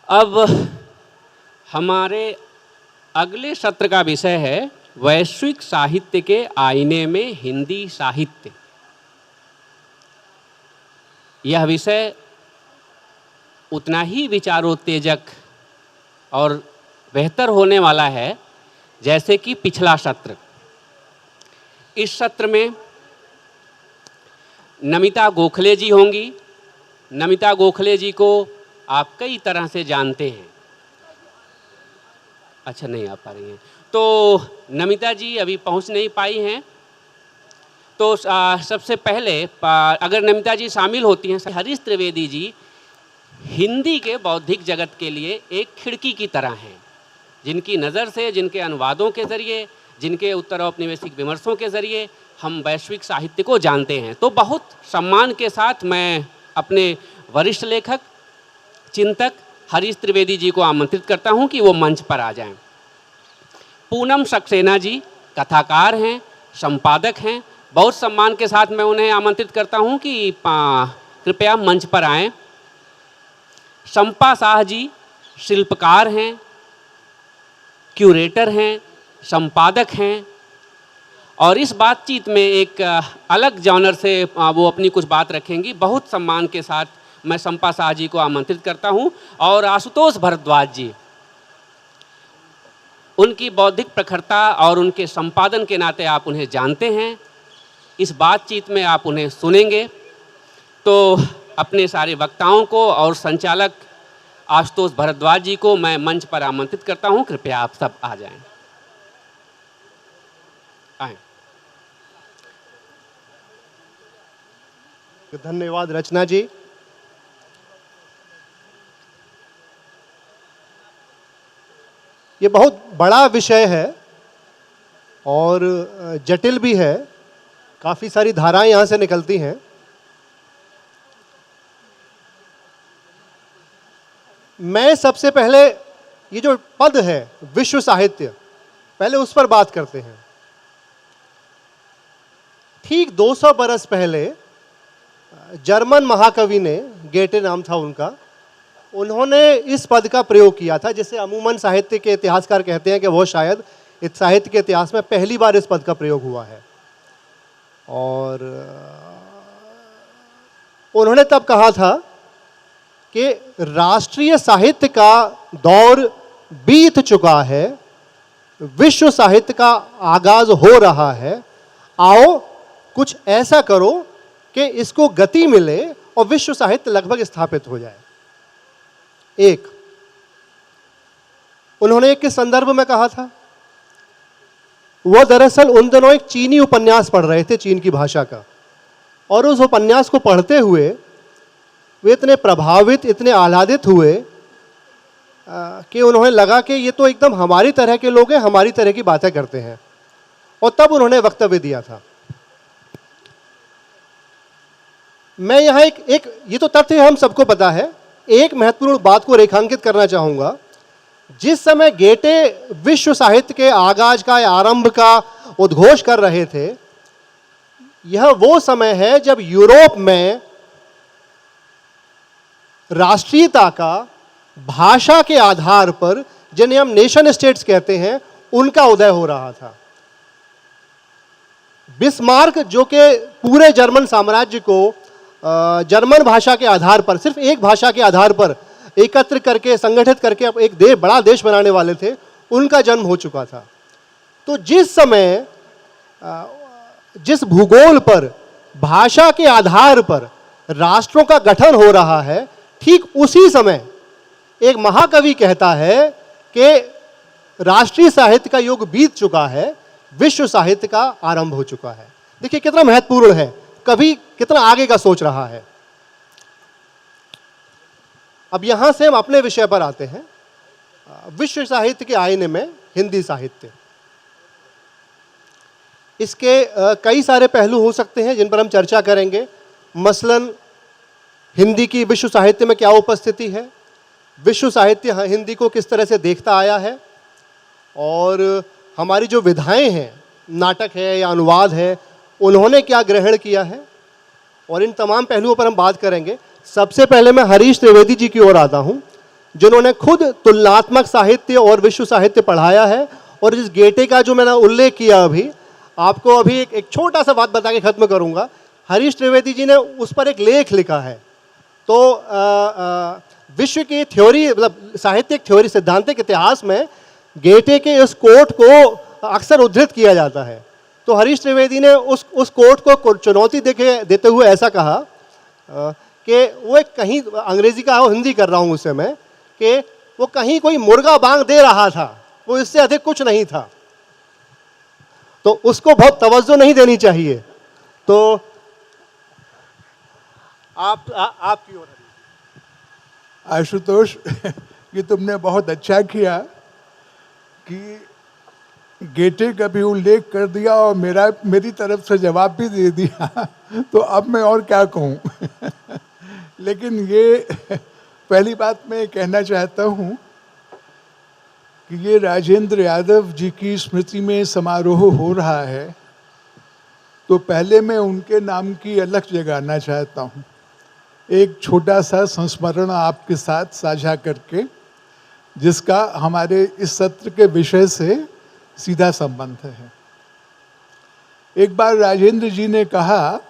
अब हमारे अगले सत्र का विषय है वैश्विक साहित्य के आईने में हिंदी साहित्य। यह विषय उतना ही विचारोत्तेजक और बेहतर होने वाला है जैसे कि पिछला सत्र। इस सत्र में नमिता गोखले जी होंगी। नमिता गोखले जी को आप कई तरह से जानते हैं। अच्छा, नहीं आ पा रही हैं तो नमिता जी अभी पहुंच नहीं पाई हैं। तो सबसे पहले अगर नमिता जी शामिल होती हैं, हरीश त्रिवेदी जी हिंदी के बौद्धिक जगत के लिए एक खिड़की की तरह हैं, जिनकी नज़र से, जिनके अनुवादों के ज़रिए, जिनके उत्तरौपनिवेशिक विमर्शों के ज़रिए हम वैश्विक साहित्य को जानते हैं। तो बहुत सम्मान के साथ मैं अपने वरिष्ठ लेखक चिंतक हरीश त्रिवेदी जी को आमंत्रित करता हूं कि वो मंच पर आ जाएं। पूनम सक्सेना जी कथाकार हैं, संपादक हैं। बहुत सम्मान के साथ मैं उन्हें आमंत्रित करता हूं कि कृपया मंच पर आएं। शंपा शाह जी शिल्पकार हैं, क्यूरेटर हैं, संपादक हैं और इस बातचीत में एक अलग जॉनर से वो अपनी कुछ बात रखेंगी। बहुत सम्मान के साथ मैं शंपा शाह जी को आमंत्रित करता हूं। और आशुतोष भारद्वाज जी, उनकी बौद्धिक प्रखरता और उनके संपादन के नाते आप उन्हें जानते हैं। इस बातचीत में आप उन्हें सुनेंगे। तो अपने सारे वक्ताओं को और संचालक आशुतोष भारद्वाज जी को मैं मंच पर आमंत्रित करता हूं। कृपया आप सब आ जाएं। आएं। धन्यवाद रचना जी। ये बहुत बड़ा विषय है और जटिल भी है। काफ़ी सारी धाराएं यहाँ से निकलती हैं। मैं सबसे पहले ये जो पद है विश्व साहित्य, पहले उस पर बात करते हैं। ठीक 200 बरस पहले जर्मन महाकवि ने, गेटे नाम था उनका, उन्होंने इस पद का प्रयोग किया था, जिसे अमूमन साहित्य के इतिहासकार कहते हैं कि वो शायद इस साहित्य के इतिहास में पहली बार इस पद का प्रयोग हुआ है। और उन्होंने तब कहा था कि राष्ट्रीय साहित्य का दौर बीत चुका है, विश्व साहित्य का आगाज हो रहा है। आओ कुछ ऐसा करो कि इसको गति मिले और विश्व साहित्य लगभग स्थापित हो जाए। एक उन्होंने एक के संदर्भ में कहा था, वह दरअसल उन दिनों एक चीनी उपन्यास पढ़ रहे थे, चीन की भाषा का, और उस उपन्यास को पढ़ते हुए वे इतने प्रभावित, इतने आह्लादित हुए कि उन्हें लगा कि ये तो एकदम हमारी तरह के लोग हैं, हमारी तरह की बातें करते हैं। और तब उन्होंने वक्तव्य दिया था। मैं यहाँ एक ये तो तथ्य हम सबको पता है, एक महत्वपूर्ण बात को रेखांकित करना चाहूंगा। जिस समय गेटे विश्व साहित्य के आगाज का, आरंभ का उद्घोष कर रहे थे, यह वो समय है जब यूरोप में राष्ट्रीयता का भाषा के आधार पर, जिन्हें हम नेशन स्टेट्स कहते हैं, उनका उदय हो रहा था। बिस्मार्क, जो कि पूरे जर्मन साम्राज्य को जर्मन भाषा के आधार पर, सिर्फ एक भाषा के आधार पर एकत्र करके, संगठित करके एक बड़ा देश बनाने वाले थे, उनका जन्म हो चुका था। तो जिस समय, जिस भूगोल पर, भाषा के आधार पर राष्ट्रों का गठन हो रहा है, ठीक उसी समय एक महाकवि कहता है कि राष्ट्रीय साहित्य का युग बीत चुका है, विश्व साहित्य का आरंभ हो चुका है। देखिए कितना महत्वपूर्ण है, कवि कितना आगे का सोच रहा है। अब यहां से हम अपने विषय पर आते हैं, विश्व साहित्य के आईने में हिंदी साहित्य। इसके कई सारे पहलू हो सकते हैं जिन पर हम चर्चा करेंगे। मसलन हिंदी की विश्व साहित्य में क्या उपस्थिति है, विश्व साहित्य हिंदी को किस तरह से देखता आया है, और हमारी जो विधाएं हैं, नाटक है या अनुवाद है, उन्होंने क्या ग्रहण किया है, और इन तमाम पहलुओं पर हम बात करेंगे। सबसे पहले मैं हरीश त्रिवेदी जी की ओर आता हूं जिन्होंने खुद तुलनात्मक साहित्य और विश्व साहित्य पढ़ाया है। और जिस गेटे का जो मैंने उल्लेख किया अभी, आपको अभी एक छोटा सा बात बता के खत्म करूंगा। हरीश त्रिवेदी जी ने उस पर एक लेख लिखा है। तो विश्व की थ्योरी, मतलब साहित्यिक थ्योरी, सिद्धांतिक इतिहास में गेटे के इस कोट को अक्सर उद्धृत किया जाता है। तो हरीश त्रिवेदी ने उस कोट को चुनौती देते हुए ऐसा कहा कि वो एक कहीं, अंग्रेजी का हो, हिंदी कर रहा हूँ उसे मैं, कि वो कहीं कोई मुर्गा बांग दे रहा था, वो इससे अधिक कुछ नहीं था। तो उसको बहुत तवज्जो नहीं देनी चाहिए। तो आपकी ओर आशुतोष, ये तुमने बहुत अच्छा किया कि गेटे का भी उल्लेख कर दिया और मेरी तरफ से जवाब भी दे दिया। तो अब मैं और क्या कहूँ। लेकिन ये पहली बात मैं कहना चाहता हूँ कि ये राजेंद्र यादव जी की स्मृति में समारोह हो रहा है, तो पहले मैं उनके नाम की अलख जगाना चाहता हूँ, एक छोटा सा संस्मरण आपके साथ साझा करके, जिसका हमारे इस सत्र के विषय से सीधा संबंध है। एक बार राजेंद्र जी ने कहा,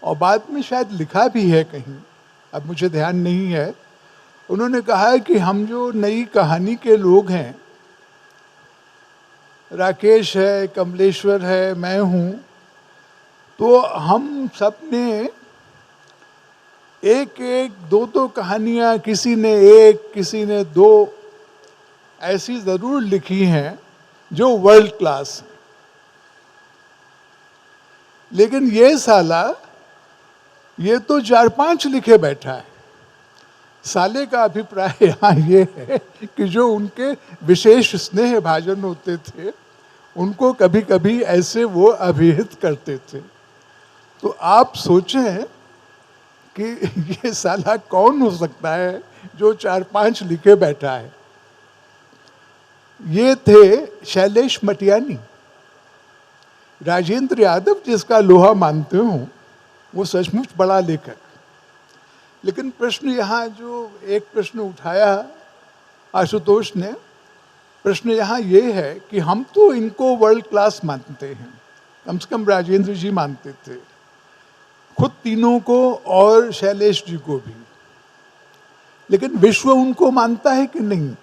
और बाद में शायद लिखा भी है कहीं, अब मुझे ध्यान नहीं है, उन्होंने कहा कि हम जो नई कहानी के लोग हैं, राकेश है, कमलेश्वर है, मैं हूँ, तो हम सब ने एक एक दो कहानियाँ, किसी ने एक, किसी ने दो, ऐसी ज़रूर लिखी हैं जो वर्ल्ड क्लास है। लेकिन ये साला, ये तो 4-5 लिखे बैठा है। साले का अभिप्राय यहाँ ये है कि जो उनके विशेष स्नेह भाजन होते थे, उनको कभी कभी ऐसे वो अभिहित करते थे। तो आप सोचें कि ये साला कौन हो सकता है जो 4-5 लिखे बैठा है। ये थे शैलेश मटियानी। राजेंद्र यादव जिसका लोहा मानते हो, वो सचमुच बड़ा लेखक। लेकिन प्रश्न यहाँ जो एक प्रश्न उठाया आशुतोष ने, प्रश्न यहाँ ये है कि हम तो इनको वर्ल्ड क्लास मानते हैं, कम से कम राजेंद्र जी मानते थे, खुद तीनों को और शैलेश जी को भी। लेकिन विश्व उनको मानता है कि नहीं?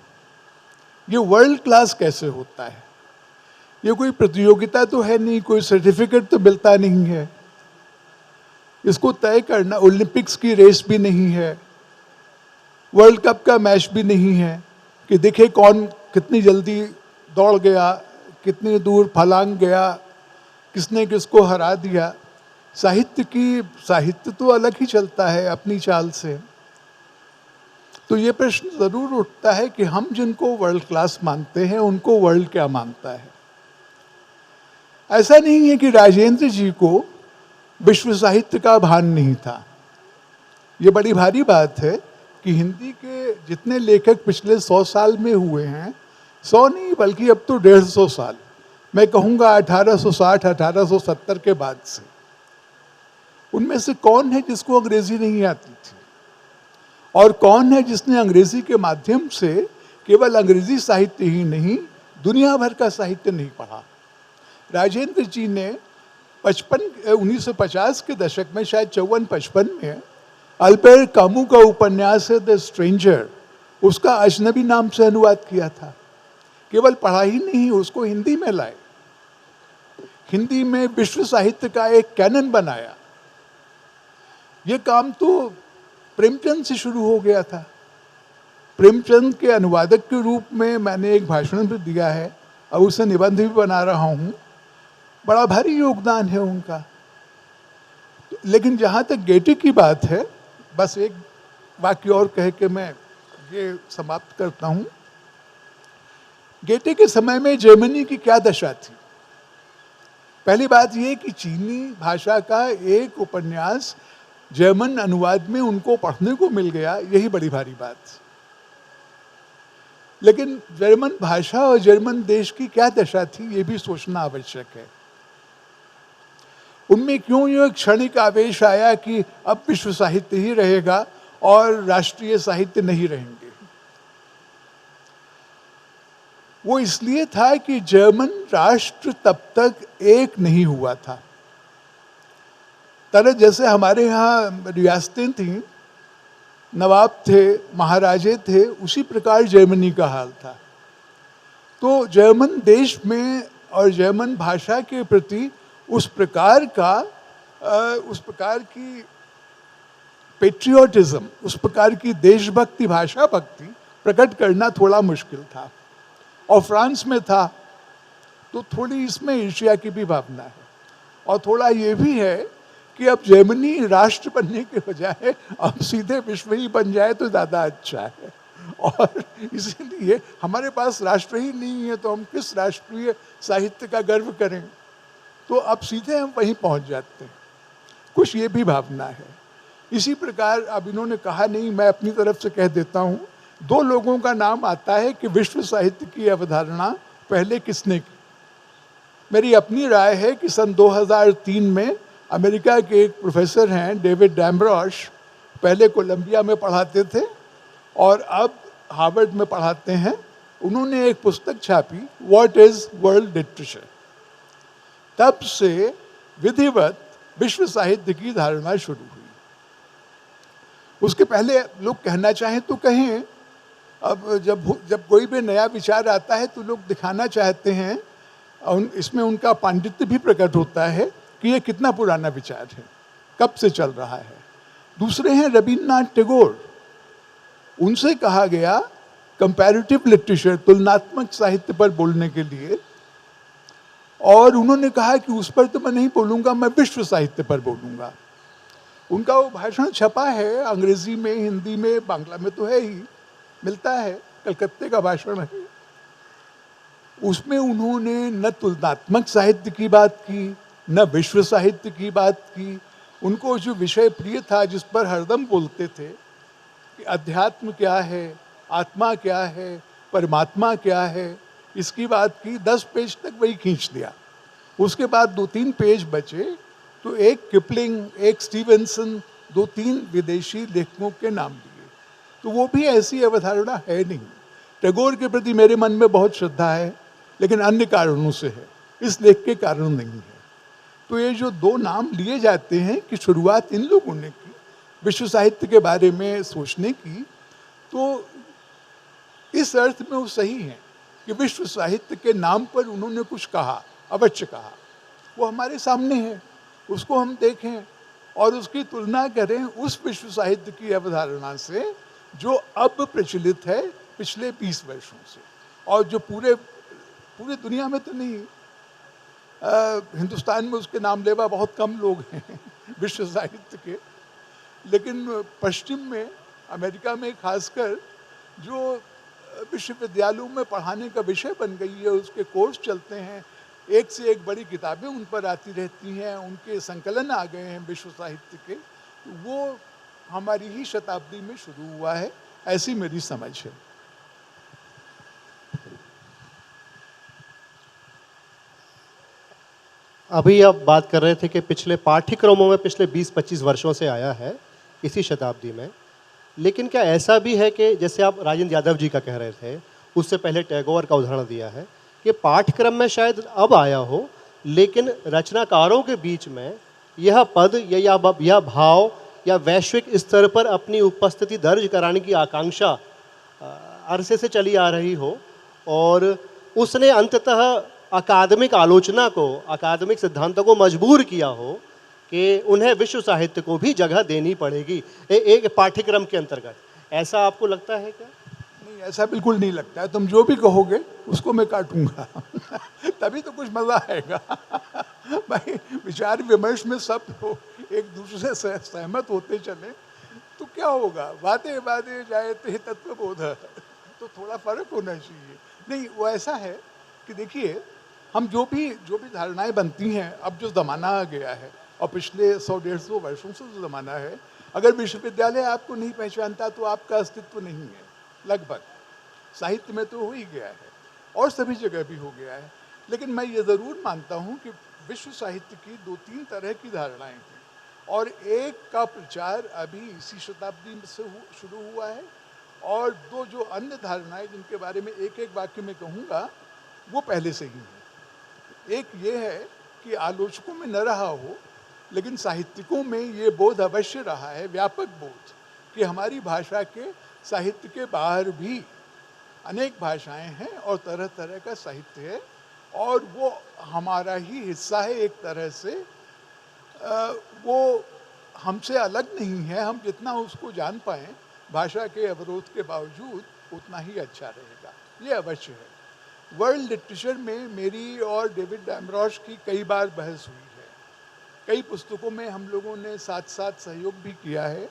ये वर्ल्ड क्लास कैसे होता है? ये कोई प्रतियोगिता तो है नहीं, कोई सर्टिफिकेट तो मिलता नहीं है, इसको तय करना ओलंपिक्स की रेस भी नहीं है, वर्ल्ड कप का मैच भी नहीं है कि देखे कौन कितनी जल्दी दौड़ गया, कितनी दूर फलांग गया, किसने किसको हरा दिया। साहित्य तो अलग ही चलता है अपनी चाल से। तो ये प्रश्न ज़रूर उठता है कि हम जिनको वर्ल्ड क्लास मानते हैं, उनको वर्ल्ड क्या मानता है। ऐसा नहीं है कि राजेंद्र जी को विश्व साहित्य का भान नहीं था। ये बड़ी भारी बात है कि हिंदी के जितने लेखक पिछले 100 साल में हुए हैं, 100 नहीं बल्कि अब तो 150 साल, मैं कहूँगा 1860-1870 के बाद से, उनमें से कौन है जिसको अंग्रेजी नहीं आती थी? और कौन है जिसने अंग्रेजी के माध्यम से केवल अंग्रेजी साहित्य ही नहीं, दुनिया भर का साहित्य नहीं पढ़ा? राजेंद्र जी ने 1950 के दशक में, शायद 54-55 में, अल्बर्ट कामू का उपन्यास है द स्ट्रेंजर, उसका अजनबी नाम से अनुवाद किया था। केवल पढ़ा ही नहीं, उसको हिंदी में लाए, हिंदी में विश्व साहित्य का एक कैनन बनाया। ये काम तो प्रेमचंद से शुरू हो गया था। प्रेमचंद के अनुवादक के रूप में मैंने एक भाषण भी दिया है, अब उसे निबंध भी बना रहा हूँ। बड़ा भारी योगदान है उनका। लेकिन जहाँ तक गेटे की बात है, बस एक वाक्य और कह के मैं ये समाप्त करता हूँ। गेटे के समय में जर्मनी की क्या दशा थी? पहली बात ये कि चीनी भाषा का एक उपन्यास जर्मन अनुवाद में उनको पढ़ने को मिल गया, यही बड़ी भारी बात। लेकिन जर्मन भाषा और जर्मन देश की क्या दशा थी, ये भी सोचना आवश्यक है। उनमें क्यों ये क्षणिक आवेश आया कि अब विश्व साहित्य ही रहेगा और राष्ट्रीय साहित्य नहीं रहेंगे? वो इसलिए था कि जर्मन राष्ट्र तब तक एक नहीं हुआ था। तरह जैसे हमारे यहाँ रियासतें थीं, नवाब थे, महाराजे थे, उसी प्रकार जर्मनी का हाल था। तो जर्मन देश में और जर्मन भाषा के प्रति उस प्रकार की पेट्रियोटिज्म, उस प्रकार की देशभक्ति, भाषा भक्ति प्रकट करना थोड़ा मुश्किल था। और फ्रांस में था तो थोड़ी इसमें ईर्ष्या की भी भावना है। और थोड़ा ये भी है कि अब जर्मनी राष्ट्र बनने के बजाय अब सीधे विश्व ही बन जाए तो ज़्यादा अच्छा है। और इसीलिए हमारे पास राष्ट्र ही नहीं है तो हम किस राष्ट्रीय साहित्य का गर्व करें। तो अब सीधे हम वहीं पहुंच जाते हैं। कुछ ये भी भावना है। इसी प्रकार अब इन्होंने कहा नहीं, मैं अपनी तरफ से कह देता हूँ, 2 लोगों का नाम आता है कि विश्व साहित्य की अवधारणा पहले किसने की। मेरी अपनी राय है कि सन 2003 में अमेरिका के एक प्रोफेसर हैं डेविड डैम्ब्रॉश, पहले कोलंबिया में पढ़ाते थे और अब हार्वर्ड में पढ़ाते हैं। उन्होंने एक पुस्तक छापी, व्हाट इज वर्ल्ड लिटरेचर। तब से विधिवत विश्व साहित्य की धारणा शुरू हुई। उसके पहले लोग कहना चाहें तो कहें। अब जब कोई भी नया विचार आता है तो लोग दिखाना चाहते हैं, और इसमें उनका पांडित्य भी प्रकट होता है कि ये कितना पुराना विचार है, कब से चल रहा है। दूसरे हैं रविन्द्रनाथ टैगोर। उनसे कहा गया कंपैरेटिव लिटरेचर, तुलनात्मक साहित्य पर बोलने के लिए, और उन्होंने कहा कि उस पर तो मैं नहीं बोलूँगा, मैं विश्व साहित्य पर बोलूँगा। उनका वो भाषण छपा है अंग्रेजी में, हिंदी में, बांग्ला में तो है ही, मिलता है, कलकत्ते का भाषण है। उसमें उन्होंने न तुलनात्मक साहित्य की बात की, न विश्व साहित्य की बात की। उनको जो विषय प्रिय था, जिस पर हरदम बोलते थे कि अध्यात्म क्या है, आत्मा क्या है, परमात्मा क्या है, इसकी बात की। 10 पेज तक वही खींच दिया। उसके बाद 2-3 पेज बचे तो एक किपलिंग, एक स्टीवेंसन, 2-3 विदेशी लेखकों के नाम लिए। तो वो भी ऐसी अवधारणा है नहीं। टैगोर के प्रति मेरे मन में बहुत श्रद्धा है, लेकिन अन्य कारणों से है, इस लेख के कारण नहीं है। तो ये जो 2 नाम लिए जाते हैं कि शुरुआत इन लोगों ने की विश्व साहित्य के बारे में सोचने की, तो इस अर्थ में वो सही है कि विश्व साहित्य के नाम पर उन्होंने कुछ कहा, अवश्य कहा। वो हमारे सामने है, उसको हम देखें और उसकी तुलना करें उस विश्व साहित्य की अवधारणा से जो अब प्रचलित है पिछले 20 वर्षों से, और जो पूरे दुनिया में तो नहीं, हिंदुस्तान में उसके नाम लेवा बहुत कम लोग हैं विश्व साहित्य के, लेकिन पश्चिम में, अमेरिका में खासकर, जो विश्वविद्यालयों में पढ़ाने का विषय बन गई है, उसके कोर्स चलते हैं, एक से एक बड़ी किताबें उन पर आती रहती हैं, उनके संकलन आ गए हैं विश्व साहित्य के। वो हमारी ही शताब्दी में शुरू हुआ है, ऐसी मेरी समझ है। अभी आप बात कर रहे थे कि पिछले पाठ्यक्रमों में पिछले 20-25 वर्षों से आया है इसी शताब्दी में, लेकिन क्या ऐसा भी है कि जैसे आप राजेंद्र यादव जी का कह रहे थे, उससे पहले टैगोर का उदाहरण दिया है कि पाठ्यक्रम में शायद अब आया हो, लेकिन रचनाकारों के बीच में यह पद या भाव या वैश्विक स्तर पर अपनी उपस्थिति दर्ज कराने की आकांक्षा अरसे से चली आ रही हो, और उसने अंततः अकादमिक आलोचना को, अकादमिक सिद्धांतों को मजबूर किया हो कि उन्हें विश्व साहित्य को भी जगह देनी पड़ेगी एक पाठ्यक्रम के अंतर्गत। ऐसा आपको लगता है क्या? नहीं, ऐसा बिल्कुल नहीं लगता है। तुम जो भी कहोगे उसको मैं काटूंगा तभी तो कुछ मजा आएगा भाई, विचार विमर्श में सब लोग एक दूसरे से सहमत होते चले तो क्या होगा। बातें बातें जाए तत्वबोध, तो थोड़ा फर्क होना चाहिए। नहीं, वो ऐसा है कि देखिए, हम जो भी धारणाएं बनती हैं, अब जो ज़माना आ गया है और पिछले 100-150 वर्षों से जो ज़माना है, अगर विश्वविद्यालय आपको नहीं पहचानता तो आपका अस्तित्व नहीं है। लगभग साहित्य में तो हो ही गया है और सभी जगह भी हो गया है। लेकिन मैं ये ज़रूर मानता हूँ कि विश्व साहित्य की 2-3 तरह की धारणाएं हैं, और एक का प्रचार अभी इसी शताब्दी से शुरू हुआ है और दो जो अन्य धारणाएं जिनके बारे में एक एक वाक्य में कहूँगा वो पहले से ही है। एक ये है कि आलोचकों में न रहा हो लेकिन साहित्यिकों में ये बोध अवश्य रहा है, व्यापक बोध, कि हमारी भाषा के साहित्य के बाहर भी अनेक भाषाएं हैं और तरह तरह का साहित्य है और वो हमारा ही हिस्सा है एक तरह से। वो हमसे अलग नहीं है, हम जितना उसको जान पाएँ भाषा के अवरोध के बावजूद उतना ही अच्छा रहेगा, ये अवश्य है। वर्ल्ड लिटरेचर में मेरी और डेविड डैमरॉश की कई बार बहस हुई है, कई पुस्तकों में हम लोगों ने साथ साथ सहयोग भी किया है।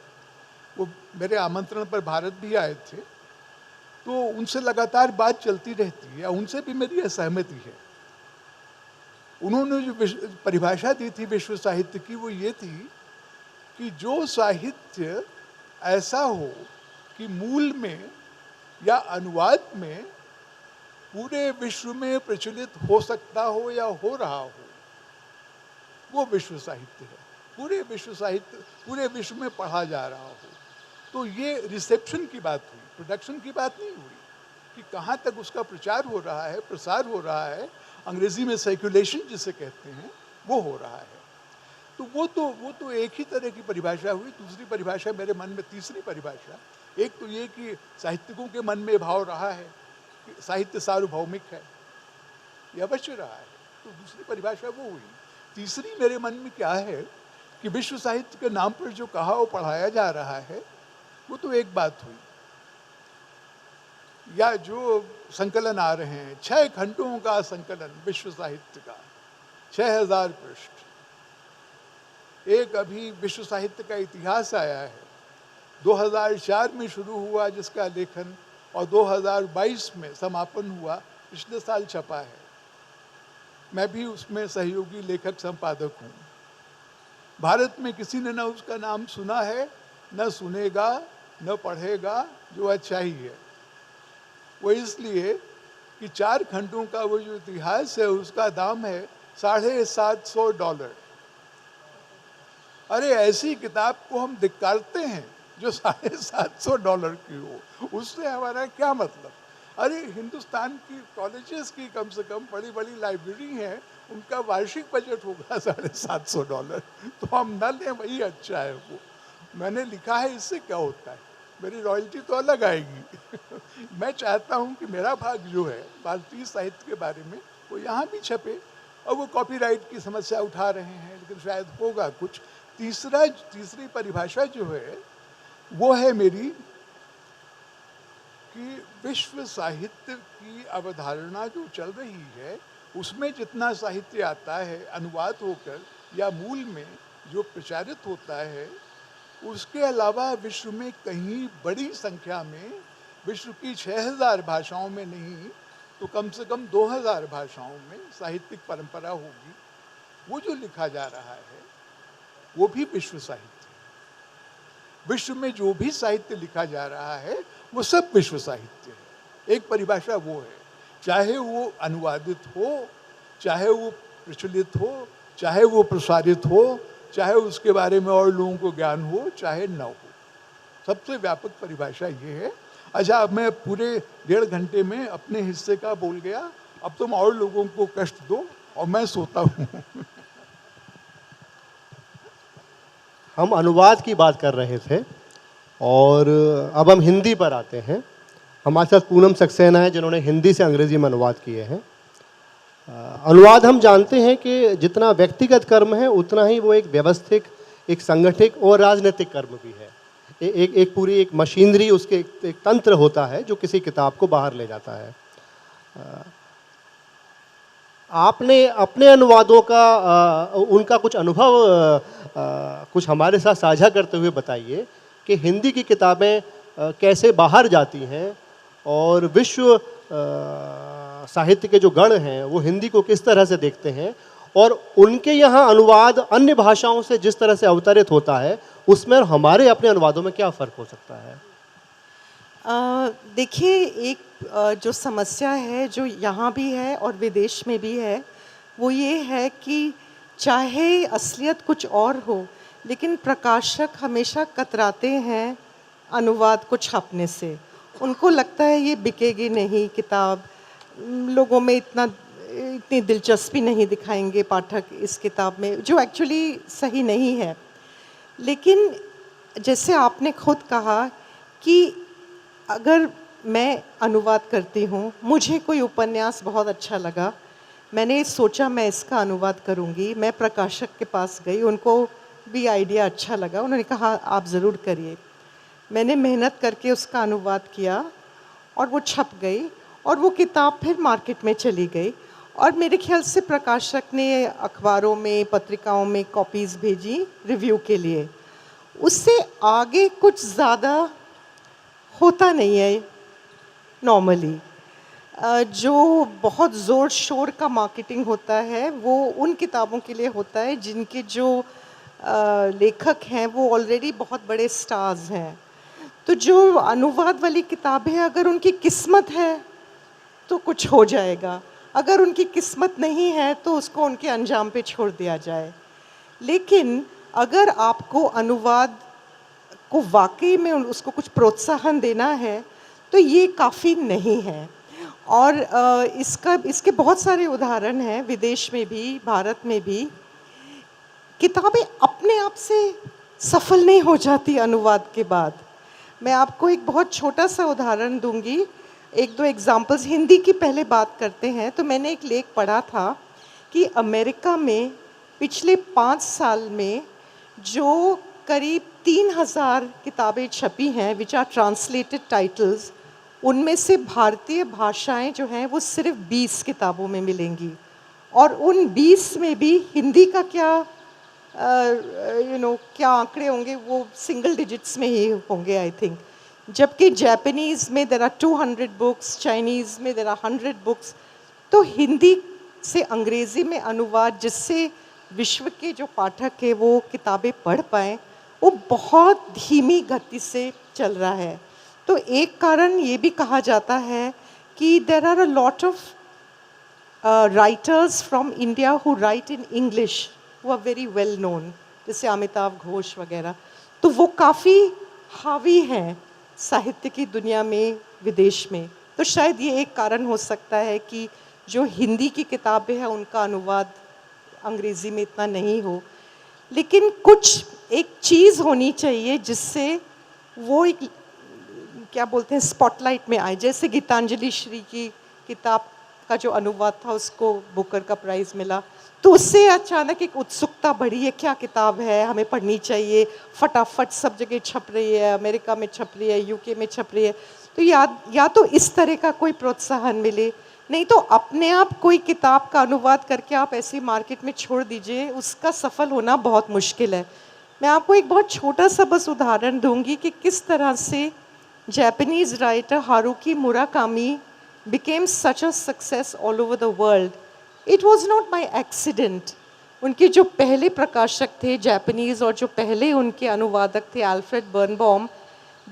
वो मेरे आमंत्रण पर भारत भी आए थे, तो उनसे लगातार बात चलती रहती है, उनसे भी मेरी असहमति है। उन्होंने जो परिभाषा दी थी विश्व साहित्य की वो ये थी कि जो साहित्य ऐसा हो कि मूल में या अनुवाद में पूरे विश्व में प्रचलित हो सकता हो या हो रहा हो, वो विश्व साहित्य है। पूरे विश्व साहित्य पूरे विश्व में पढ़ा जा रहा हो। तो ये रिसेप्शन की बात हुई, प्रोडक्शन की बात नहीं हुई कि कहाँ तक उसका प्रचार हो रहा है, प्रसार हो रहा है, अंग्रेजी में सर्कुलेशन जिसे कहते हैं वो हो रहा है। तो वो तो एक ही तरह की परिभाषा हुई। दूसरी परिभाषा मेरे मन में, तीसरी परिभाषा, एक तो ये कि साहित्यिकों के मन में भाव रहा है कि साहित्य सार्वभौमिक है, ये अवश्य रहा है, तो दूसरी परिभाषा वो हुई। तीसरी मेरे मन में क्या है कि विश्व साहित्य के नाम पर जो कहा और पढ़ाया जा रहा है वो तो एक बात हुई, या जो संकलन आ रहे हैं 6 खंडों का संकलन विश्व साहित्य का, 6000 पृष्ठ। एक अभी विश्व साहित्य का इतिहास आया है, 2004 में शुरू हुआ जिसका लेखन और 2022 में समापन हुआ, पिछले साल छपा है। मैं भी उसमें सहयोगी लेखक संपादक हूँ। भारत में किसी ने न उसका नाम सुना है, न सुनेगा, न पढ़ेगा, जो अच्छा ही है। वो इसलिए कि 4 खंडों का वो जो इतिहास है उसका दाम है $750। अरे ऐसी किताब को हम धिक्कारते हैं जो $750 की हो, उससे हमारा क्या मतलब। अरे हिंदुस्तान की कॉलेजेस की कम से कम बड़ी बड़ी लाइब्रेरी हैं, उनका वार्षिक बजट होगा $750, तो हम न लें वही अच्छा है। वो मैंने लिखा है, इससे क्या होता है, मेरी रॉयल्टी तो अलग आएगी। मैं चाहता हूँ कि मेरा भाग जो है भारतीय साहित्य के बारे में वो यहाँ भी छपे। और वो कॉपीराइट की समस्या उठा रहे हैं, लेकिन शायद होगा कुछ। तीसरी परिभाषा जो है वो है मेरी कि विश्व साहित्य की अवधारणा जो चल रही है उसमें जितना साहित्य आता है अनुवाद होकर या मूल में जो प्रचारित होता है, उसके अलावा विश्व में कहीं बड़ी संख्या में, विश्व की 6000 भाषाओं में नहीं तो कम से कम 2000 भाषाओं में साहित्यिक परंपरा होगी। वो जो लिखा जा रहा है वो भी विश्व साहित्य है। विश्व में जो भी साहित्य लिखा जा रहा है वो सब विश्व साहित्य है। एक परिभाषा वो है, चाहे वो अनुवादित हो, चाहे वो प्रचलित हो, चाहे वो प्रसारित हो, चाहे उसके बारे में और लोगों को ज्ञान हो, चाहे न हो। सबसे व्यापक परिभाषा ये है। अच्छा, अब मैं पूरे 1.5 घंटे में अपने हिस्से का बोल गया, अब तुम और लोगों को कष्ट दो और मैं सोता हूँ। हम अनुवाद की बात कर रहे थे और अब हम हिंदी पर आते हैं। हमारे साथ पूनम सक्सेना है जिन्होंने हिंदी से अंग्रेजी में अनुवाद किए हैं। अनुवाद हम जानते हैं कि जितना व्यक्तिगत कर्म है उतना ही वो एक व्यवस्थित, एक संगठित और राजनीतिक कर्म भी है। एक पूरी एक मशीनरी, उसके एक तंत्र होता है जो किसी किताब को बाहर ले जाता है। आपने अपने अनुवादों का उनका कुछ अनुभव कुछ हमारे साथ साझा करते हुए बताइए कि हिंदी की किताबें कैसे बाहर जाती हैं और विश्व साहित्य के जो गण हैं वो हिंदी को किस तरह से देखते हैं और उनके यहाँ अनुवाद अन्य भाषाओं से जिस तरह से अवतरित होता है उसमें और हमारे अपने अनुवादों में क्या फ़र्क हो सकता है? देखिए, एक जो समस्या है जो यहाँ भी है और विदेश में भी है वो ये है कि चाहे असलियत कुछ और हो लेकिन प्रकाशक हमेशा कतराते हैं अनुवाद को छापने से। उनको लगता है ये बिकेगी नहीं किताब, लोगों में इतनी दिलचस्पी नहीं दिखाएंगे पाठक इस किताब में, जो एक्चुअली सही नहीं है। लेकिन जैसे आपने खुद कहा कि अगर मैं अनुवाद करती हूँ, मुझे कोई उपन्यास बहुत अच्छा लगा, मैंने सोचा मैं इसका अनुवाद करूँगी, मैं प्रकाशक के पास गई, उनको भी आइडिया अच्छा लगा, उन्होंने कहा आप ज़रूर करिए। मैंने मेहनत करके उसका अनुवाद किया और वो छप गई और वो किताब फिर मार्केट में चली गई और मेरे ख्याल से प्रकाशक ने अखबारों में, पत्रिकाओं में कॉपीज़ भेजी रिव्यू के लिए। उससे आगे कुछ ज़्यादा होता नहीं है नॉर्मली। जो बहुत ज़ोर शोर का मार्केटिंग होता है वो उन किताबों के लिए होता है जिनके जो लेखक हैं वो ऑलरेडी बहुत बड़े स्टार्स हैं। तो जो अनुवाद वाली किताब है, अगर उनकी किस्मत है तो कुछ हो जाएगा, अगर उनकी किस्मत नहीं है तो उसको उनके अंजाम पे छोड़ दिया जाए। लेकिन अगर आपको अनुवाद को वाकई में उसको कुछ प्रोत्साहन देना है तो ये काफ़ी नहीं है। और इसके बहुत सारे उदाहरण हैं, विदेश में भी, भारत में भी। किताबें अपने आप से सफल नहीं हो जाती अनुवाद के बाद। मैं आपको एक बहुत छोटा सा उदाहरण दूंगी, एक दो एग्जाम्पल्स। हिंदी की पहले बात करते हैं तो मैंने एक लेख पढ़ा था कि अमेरिका में पिछले 5 साल में जो करीब 3000 किताबें छपी हैं विच आर ट्रांसलेटेड टाइटल्स, उनमें से भारतीय भाषाएं जो हैं वो सिर्फ 20 किताबों में मिलेंगी। और उन 20 में भी हिंदी का क्या क्या आंकड़े होंगे, वो सिंगल डिजिट्स में ही होंगे आई थिंक। जबकि जापानीज़ में देर आर 200 बुक्स, चाइनीज़ में देर आर 100 बुक्स। तो हिंदी से अंग्रेज़ी में अनुवाद जिससे विश्व के जो पाठक है वो किताबें पढ़ पाएँ, वो बहुत धीमी गति से चल रहा है। तो एक कारण ये भी कहा जाता है कि there are a lot of writers from India who write in English who are very well known, जैसे अमिताभ घोष वगैरह। तो वो काफ़ी हावी हैं साहित्य की दुनिया में विदेश में। तो शायद ये एक कारण हो सकता है कि जो हिंदी की किताबें हैं उनका अनुवाद अंग्रेज़ी में इतना नहीं हो। लेकिन कुछ एक चीज़ होनी चाहिए जिससे वो एक क्या बोलते हैं स्पॉटलाइट में आए। जैसे गीतांजलि श्री की किताब का जो अनुवाद था उसको बुकर का प्राइज़ मिला, तो उससे अचानक एक उत्सुकता बढ़ी है, क्या किताब है, हमें पढ़नी चाहिए, फटाफट सब जगह छप रही है, अमेरिका में छप रही है, यूके में छप रही है। तो या तो इस तरह का कोई प्रोत्साहन मिले, नहीं तो अपने आप कोई किताब का अनुवाद करके आप ऐसी मार्केट में छोड़ दीजिए, उसका सफल होना बहुत मुश्किल है। मैं आपको एक बहुत छोटा सा बस उदाहरण दूंगी कि किस तरह से Japanese writer Haruki Murakami became such a success all over the world. It was not by accident. उनके जो पहले प्रकाशक थे जापानीज़ और जो पहले उनके अनुवादक थे Alfred Birnbaum,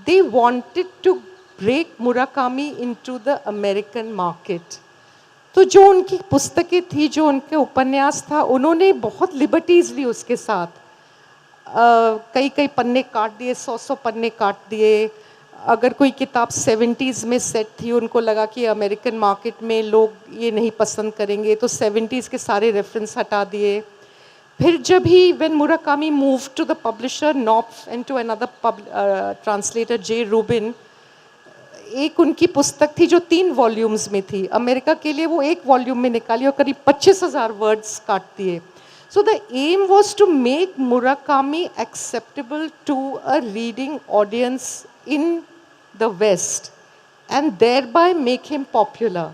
they wanted to break Murakami into the American market. तो जो उनकी पुस्तकें थी, जो उनके उपन्यास था, उन्होंने बहुत लिबर्टीज़ ली उसके साथ। कई कई पन्ने काट दिए, 100 पन्ने काट दिए। अगर कोई किताब 70s में सेट थी, उनको लगा कि अमेरिकन मार्केट में लोग ये नहीं पसंद करेंगे, तो 70s के सारे रेफरेंस हटा दिए। फिर जब ही when Murakami move to the publisher Knopf and to another translator Jay Rubin, एक उनकी पुस्तक थी जो 3 वॉल्यूम्स में थी, अमेरिका के लिए वो 1 वॉल्यूम में निकाली और करीब 25,000 वर्ड्स काट दिए। So the aim was to make Murakami acceptable to a reading audience in the West and thereby make him popular.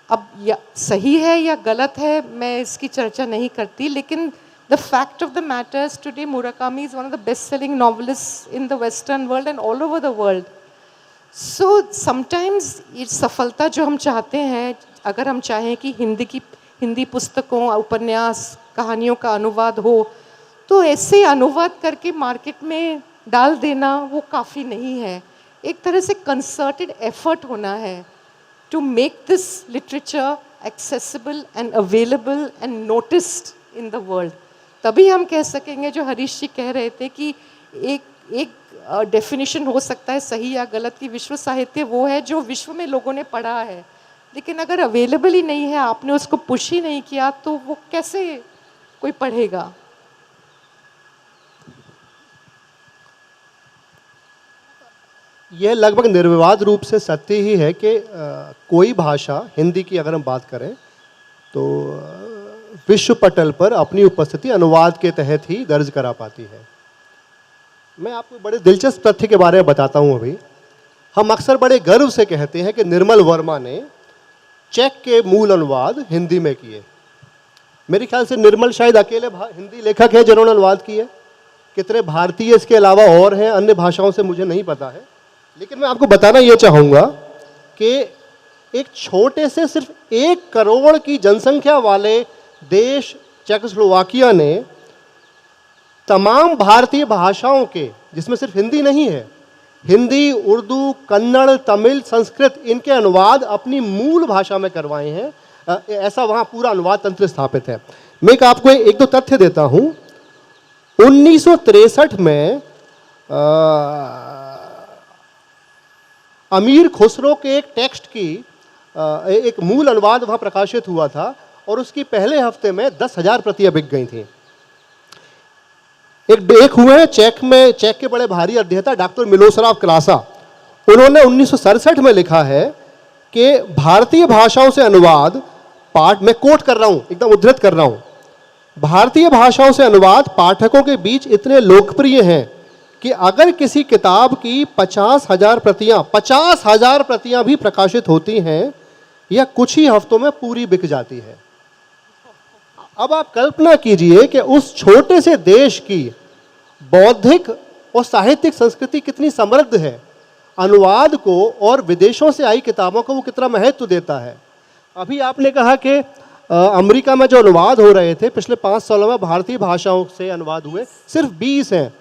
अब सही है या गलत है मैं इसकी चर्चा नहीं करती, लेकिन the fact of the matter is today Murakami is one of the best-selling novelists in the Western world and all over the world. So sometimes ये सफलता जो हम चाहते हैं, अगर हम चाहें कि हिंदी पुस्तकों, उपन्यास, कहानियों का अनुवाद हो, तो ऐसे अनुवाद करके मार्केट में डाल देना वो काफ़ी नहीं है। एक तरह से कंसर्टेड एफर्ट होना है to make this literature accessible and available and noticed in the world. तभी हम कह सकेंगे, जो हरीश जी कह रहे थे, कि एक एक डेफिनेशन हो सकता है सही या गलत कि विश्व साहित्य वो है जो विश्व में लोगों ने पढ़ा है, लेकिन अगर अवेलेबल ही नहीं है, आपने उसको पुश ही नहीं किया, तो वो कैसे कोई पढ़ेगा? यह लगभग निर्विवाद रूप से सत्य ही है कि कोई भाषा, हिंदी की अगर हम बात करें तो विश्व पटल पर अपनी उपस्थिति अनुवाद के तहत ही दर्ज करा पाती है। मैं आपको बड़े दिलचस्प तथ्य के बारे में बताता हूँ अभी। हम अक्सर बड़े गर्व से कहते हैं कि निर्मल वर्मा ने चेक के मूल अनुवाद हिंदी में किए। मेरे ख्याल से निर्मल शायद अकेले हिंदी लेखक हैं जिन्होंने अनुवाद किए। कितने भारतीय इसके अलावा और हैं अन्य भाषाओं से मुझे नहीं पता है, लेकिन मैं आपको बताना ये चाहूँगा कि एक छोटे से सिर्फ 1 करोड़ की जनसंख्या वाले देश चेकोस्लोवाकिया ने तमाम भारतीय भाषाओं के, जिसमें सिर्फ हिंदी नहीं है, हिंदी, उर्दू, कन्नड़, तमिल, संस्कृत, इनके अनुवाद अपनी मूल भाषा में करवाए हैं। ऐसा वहाँ पूरा अनुवाद तंत्र स्थापित है। मैं आपको 1-2 तथ्य देता हूँ। 1963 में अमीर खुसरो के एक टेक्स्ट की एक मूल अनुवाद वहाँ प्रकाशित हुआ था और उसकी पहले हफ्ते में 10,000 प्रतियां बिक गई थी। एक हुए हैं चेक में, चेक के बड़े भारी अध्येता डॉक्टर मिलोस्लाव क्लासा। उन्होंने 1967 में लिखा है कि भारतीय भाषाओं से अनुवाद पाठ, मैं कोट कर रहा हूं, एकदम उद्धृत कर रहा हूं, भारतीय भाषाओं से अनुवाद पाठकों के बीच इतने लोकप्रिय हैं कि अगर किसी किताब की 50,000 प्रतियां भी प्रकाशित होती हैं, यह कुछ ही हफ्तों में पूरी बिक जाती है। अब आप कल्पना कीजिए कि उस छोटे से देश की बौद्धिक और साहित्यिक संस्कृति कितनी समृद्ध है। अनुवाद को और विदेशों से आई किताबों को वो कितना महत्व देता है। अभी आपने कहा कि अमेरिका में जो अनुवाद हो रहे थे पिछले 5 सालों में भारतीय भाषाओं से अनुवाद हुए सिर्फ 20 हैं।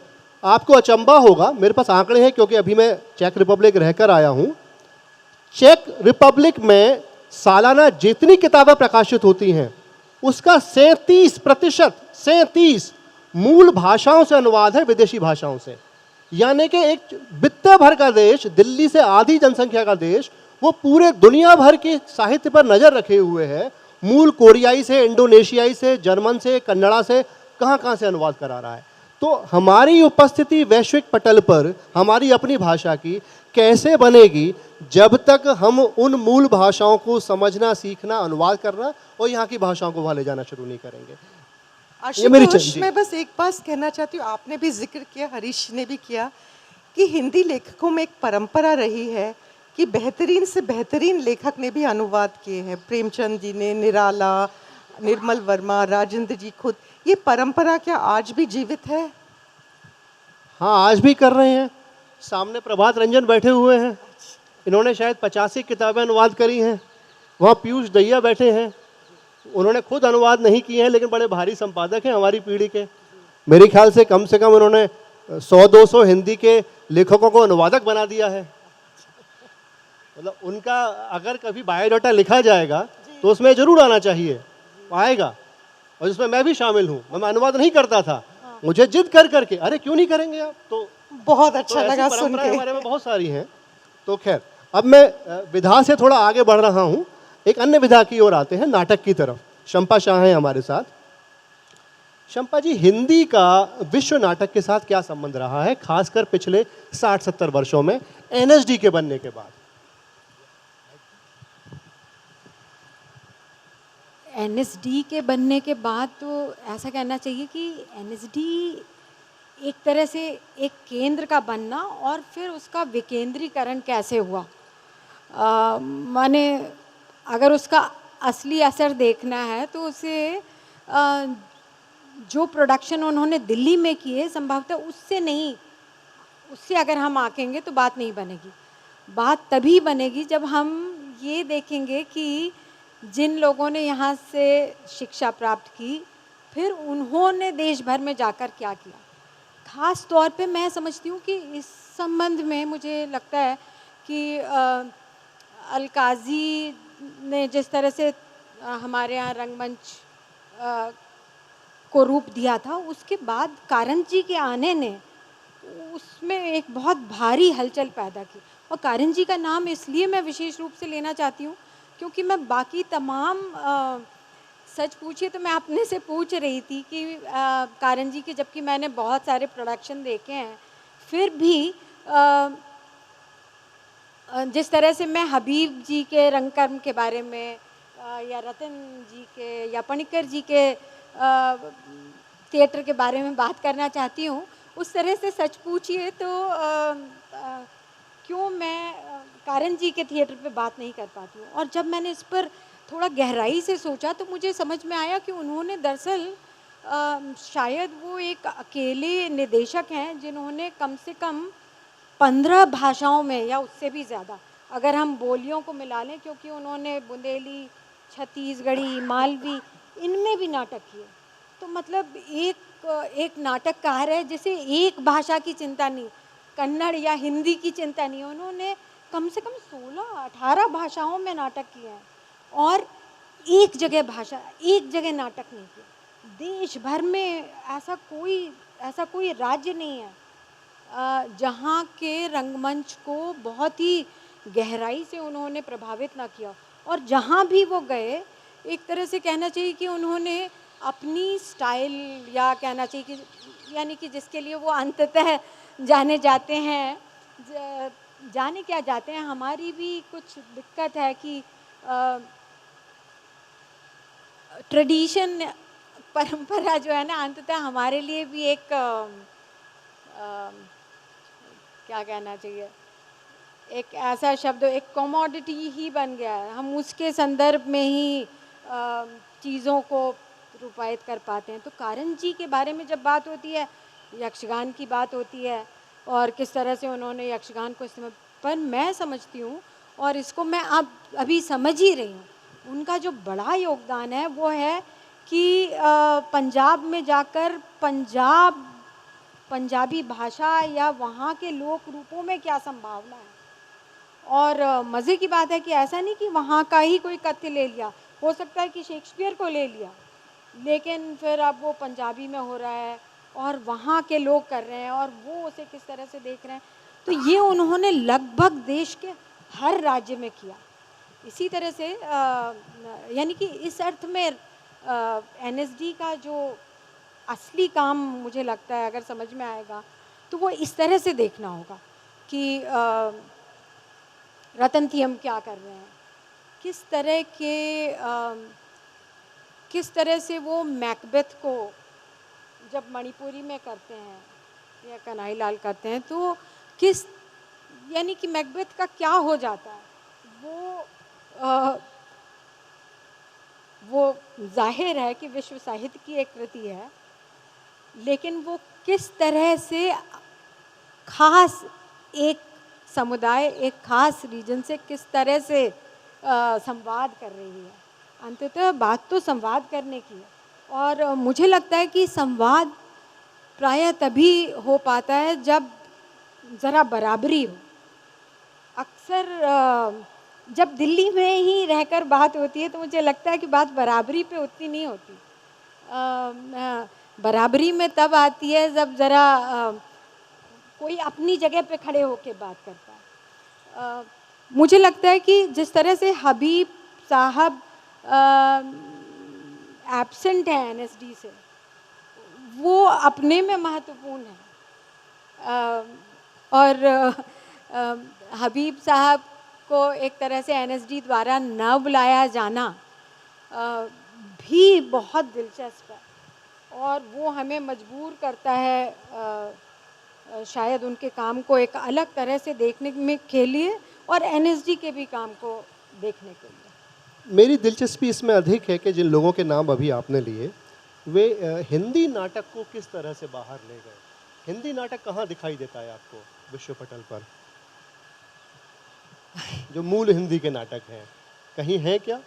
आपको अचंभा होगा, मेरे पास आंकड़े हैं क्योंकि अभी मैं चेक रिपब्लिक रहकर आया हूँ। चेक रिपब्लिक में सालाना जितनी किताबें प्रकाशित होती हैं उसका 37% मूल भाषाओं से अनुवाद है, विदेशी भाषाओं से। यानी कि एक वित्त भर का देश, दिल्ली से आधी जनसंख्या का देश, वो पूरे दुनिया भर के साहित्य पर नजर रखे हुए है। मूल कोरियाई से, इंडोनेशियाई से, जर्मन से, कन्नड़ा से, कहाँ से अनुवाद करा रहा है। तो हमारी उपस्थिति वैश्विक पटल पर हमारी अपनी भाषा की कैसे बनेगी जब तक हम उन मूल भाषाओं को समझना, सीखना, अनुवाद करना और यहाँ की भाषाओं को वहाँ ले जाना शुरू नहीं करेंगे। आशुतोष, मैं बस एक बात कहना चाहती हूँ, आपने भी जिक्र किया, हरीश ने भी किया, कि हिंदी लेखकों में एक परंपरा रही है कि बेहतरीन से बेहतरीन लेखक ने भी अनुवाद किए हैं। प्रेमचंद जी ने, निराला, निर्मल वर्मा, राजेंद्र जी खुद। ये परंपरा क्या आज भी जीवित है? हाँ, आज भी कर रहे हैं। सामने प्रभात रंजन बैठे हुए हैं, इन्होंने शायद 85 किताबें अनुवाद करी हैं। वहाँ पीयूष दहिया बैठे हैं, उन्होंने खुद अनुवाद नहीं किए हैं लेकिन बड़े भारी संपादक हैं हमारी पीढ़ी के। मेरे ख्याल से कम उन्होंने 100-200 हिंदी के लेखकों को अनुवादक बना दिया है। मतलब उनका अगर कभी बायोडाटा लिखा जाएगा तो उसमें जरूर आना चाहिए, आएगा। और जिसमें मैं भी शामिल हूँ। मैं अनुवाद नहीं करता था, मुझे जिद कर करके, अरे क्यों नहीं करेंगे आप, तो बहुत अच्छा लगा सुन के। हमारे में बहुत सारी हैं। तो खैर, अब मैं विधा से थोड़ा आगे बढ़ रहा हूँ, एक अन्य विधा की ओर आते हैं, नाटक की तरफ। शंपा शाह हैं हमारे साथ। शंपा जी, हिंदी का विश्व नाटक के साथ क्या संबंध रहा है, खासकर पिछले 60-70 वर्षों में एनएसडी के बनने के बाद? एनएसडी के बनने के बाद तो ऐसा कहना चाहिए कि एनएसडी एक तरह से एक केंद्र का बनना और फिर उसका विकेंद्रीकरण कैसे हुआ, माने अगर उसका असली असर देखना है तो उसे जो प्रोडक्शन उन्होंने दिल्ली में किए संभवतः उससे नहीं, उससे अगर हम आकेंगे तो बात नहीं बनेगी। बात तभी बनेगी जब हम ये देखेंगे कि जिन लोगों ने यहाँ से शिक्षा प्राप्त की फिर उन्होंने देश भर में जाकर क्या किया। ख़ास तौर पे मैं समझती हूँ कि इस संबंध में मुझे लगता है कि अलकाज़ी ने जिस तरह से हमारे यहाँ रंगमंच को रूप दिया था, उसके बाद कारंत जी के आने ने उसमें एक बहुत भारी हलचल पैदा की। और कारन जी का नाम इसलिए मैं विशेष रूप से लेना चाहती हूँ क्योंकि मैं बाकी तमाम सच पूछिए तो मैं अपने से पूछ रही थी कि कारन जी के, जबकि मैंने बहुत सारे प्रोडक्शन देखे हैं, फिर भी जिस तरह से मैं हबीब जी के रंग कर्म के बारे में या रतन जी के या पणिक्कर जी के थिएटर के बारे में बात करना चाहती हूँ, उस तरह से सच पूछिए तो क्यों मैं कारन जी के थिएटर पे बात नहीं कर पाती हूँ। और जब मैंने इस पर थोड़ा गहराई से सोचा तो मुझे समझ में आया कि उन्होंने दरअसल शायद वो एक अकेले निदेशक हैं जिन्होंने कम से कम 15 भाषाओं में या उससे भी ज़्यादा, अगर हम बोलियों को मिला लें, क्योंकि उन्होंने बुंदेली, छत्तीसगढ़ी, मालवी, इनमें भी नाटक किए। तो मतलब एक नाटककार है जिसे एक भाषा की चिंता नहीं, कन्नड़ या हिंदी की चिंता नहीं, उन्होंने कम से कम 16-18 भाषाओं में नाटक किए हैं और एक जगह नाटक नहीं किया। देश भर में ऐसा कोई राज्य नहीं है जहाँ के रंगमंच को बहुत ही गहराई से उन्होंने प्रभावित ना किया। और जहाँ भी वो गए, एक तरह से कहना चाहिए कि उन्होंने अपनी स्टाइल, या कहना चाहिए कि यानी कि जिसके लिए वो अंततः जाने जाते हैं, जाने क्या जाते हैं, हमारी भी कुछ दिक्कत है कि ट्रेडिशन, परंपरा जो है ना, अंततः हमारे लिए भी एक क्या कहना चाहिए, एक ऐसा शब्द, एक कमोडिटी ही बन गया है। हम उसके संदर्भ में ही चीज़ों को रूपायित कर पाते हैं। तो कारन जी के बारे में जब बात होती है, यक्षगान की बात होती है और किस तरह से उन्होंने यक्षगान को इस्तेमाल, पर मैं समझती हूँ और इसको मैं अब अभी समझ ही रही हूँ, उनका जो बड़ा योगदान है वो है कि पंजाब में जाकर पंजाबी भाषा या वहाँ के लोक रूपों में क्या संभावना है। और मज़े की बात है कि ऐसा नहीं कि वहाँ का ही कोई कथ्य ले लिया, हो सकता है कि शेक्सपियर को ले लिया, लेकिन फिर अब वो पंजाबी में हो रहा है और वहाँ के लोग कर रहे हैं और वो उसे किस तरह से देख रहे हैं। तो ये उन्होंने लगभग देश के हर राज्य में किया। इसी तरह से यानी कि इस अर्थ में एनएसडी का जो असली काम मुझे लगता है, अगर समझ में आएगा तो वो इस तरह से देखना होगा कि रतन थियम क्या कर रहे हैं, किस तरह से वो मैकबेथ को जब मणिपुरी में करते हैं या कन्हई लाल करते हैं, तो किस, यानी कि मैकबेथ का क्या हो जाता है, वो जाहिर है कि विश्व साहित्य की एक कृति है, लेकिन वो किस तरह से खास एक समुदाय, एक खास रीजन से किस तरह से संवाद कर रही है। अंततः बात तो संवाद करने की है और मुझे लगता है कि संवाद प्रायः तभी हो पाता है जब ज़रा बराबरी हो। अक्सर जब दिल्ली में ही रहकर बात होती है तो मुझे लगता है कि बात बराबरी पे उतनी नहीं होती। बराबरी में तब आती है जब ज़रा कोई अपनी जगह पे खड़े होके बात करता है। मुझे लगता है कि जिस तरह से हबीब साहब एब्सेंट हैं एनएसडी से, वो अपने में महत्वपूर्ण है। और हबीब साहब को एक तरह से एनएसडी द्वारा न बुलाया जाना भी बहुत दिलचस्प है और वो हमें मजबूर करता है शायद उनके काम को एक अलग तरह से देखने में के लिए और एनएसडी के भी काम को देखने के लिए। मेरी दिलचस्पी इसमें अधिक है कि जिन लोगों के नाम अभी आपने लिए, वे हिंदी नाटक को किस तरह से बाहर ले गए। हिंदी नाटक कहाँ दिखाई देता है आपको विश्व पटल पर? जो मूल हिंदी के नाटक हैं, कहीं है क्या?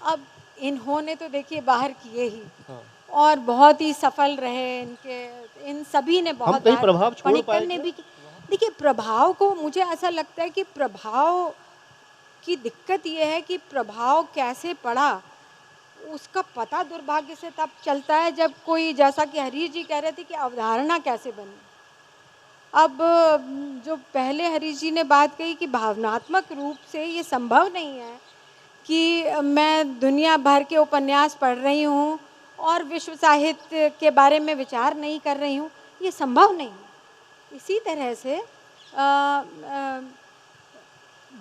अब इन्होंने तो देखिए बाहर किए ही, हाँ। और बहुत ही सफल रहे इनके, इन सभी ने बहुत, हम कहीं प्रभाव छोड़ पणिक्कर पाए ने क्या? भी। देखिए प्रभाव को, मुझे ऐसा लगता है कि प्रभाव की दिक्कत ये है कि प्रभाव कैसे पड़ा उसका पता दुर्भाग्य से तब चलता है जब कोई, जैसा कि हरीश जी कह रहे थे कि अवधारणा कैसे बनी। अब जो पहले हरीश जी ने बात कही कि भावनात्मक रूप से ये संभव नहीं है कि मैं दुनिया भर के उपन्यास पढ़ रही हूँ और विश्व साहित्य के बारे में विचार नहीं कर रही हूँ, ये संभव नहीं है। इसी तरह से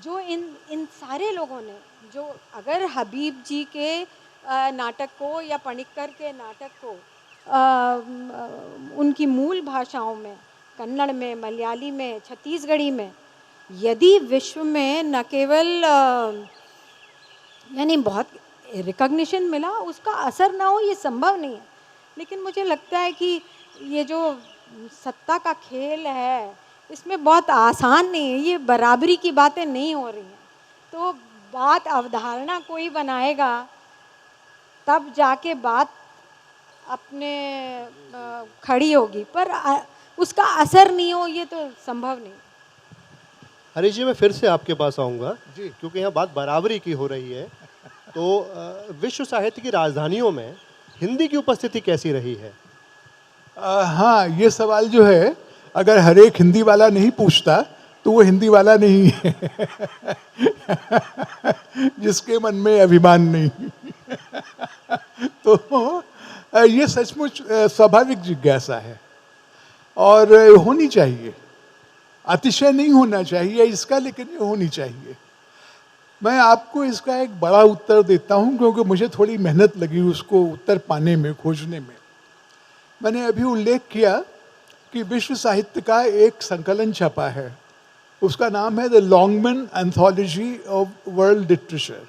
जो इन सारे लोगों ने, जो अगर हबीब जी के नाटक को या पणिक्कर के नाटक को उनकी मूल भाषाओं में, कन्नड़ में, मलयाली में, छत्तीसगढ़ी में, यदि विश्व में न केवल यानी बहुत रिकॉग्निशन मिला, उसका असर ना हो, ये संभव नहीं है। लेकिन मुझे लगता है कि ये जो सत्ता का खेल है, इसमें बहुत आसान नहीं है, ये बराबरी की बातें नहीं हो रही हैं। तो बात अवधारणा कोई बनाएगा तब जाके बात अपने खड़ी होगी, पर उसका असर नहीं हो, ये तो संभव नहीं। हरीश जी, मैं फिर से आपके पास आऊँगा जी, क्योंकि यहाँ बात बराबरी की हो रही है। तो विश्व साहित्य की राजधानियों में हिंदी की उपस्थिति कैसी रही है? हाँ, ये सवाल जो है, अगर हर एक हिंदी वाला नहीं पूछता तो वो हिंदी वाला नहीं है जिसके मन में अभिमान नहीं तो ये सचमुच स्वाभाविक जिज्ञासा है और होनी चाहिए। अतिशय नहीं होना चाहिए इसका, लेकिन ये होनी चाहिए। मैं आपको इसका एक बड़ा उत्तर देता हूँ, क्योंकि मुझे थोड़ी मेहनत लगी उसको उत्तर पाने में, खोजने में। मैंने अभी उल्लेख किया कि विश्व साहित्य का एक संकलन छपा है, उसका नाम है the Longman anthology of world literature.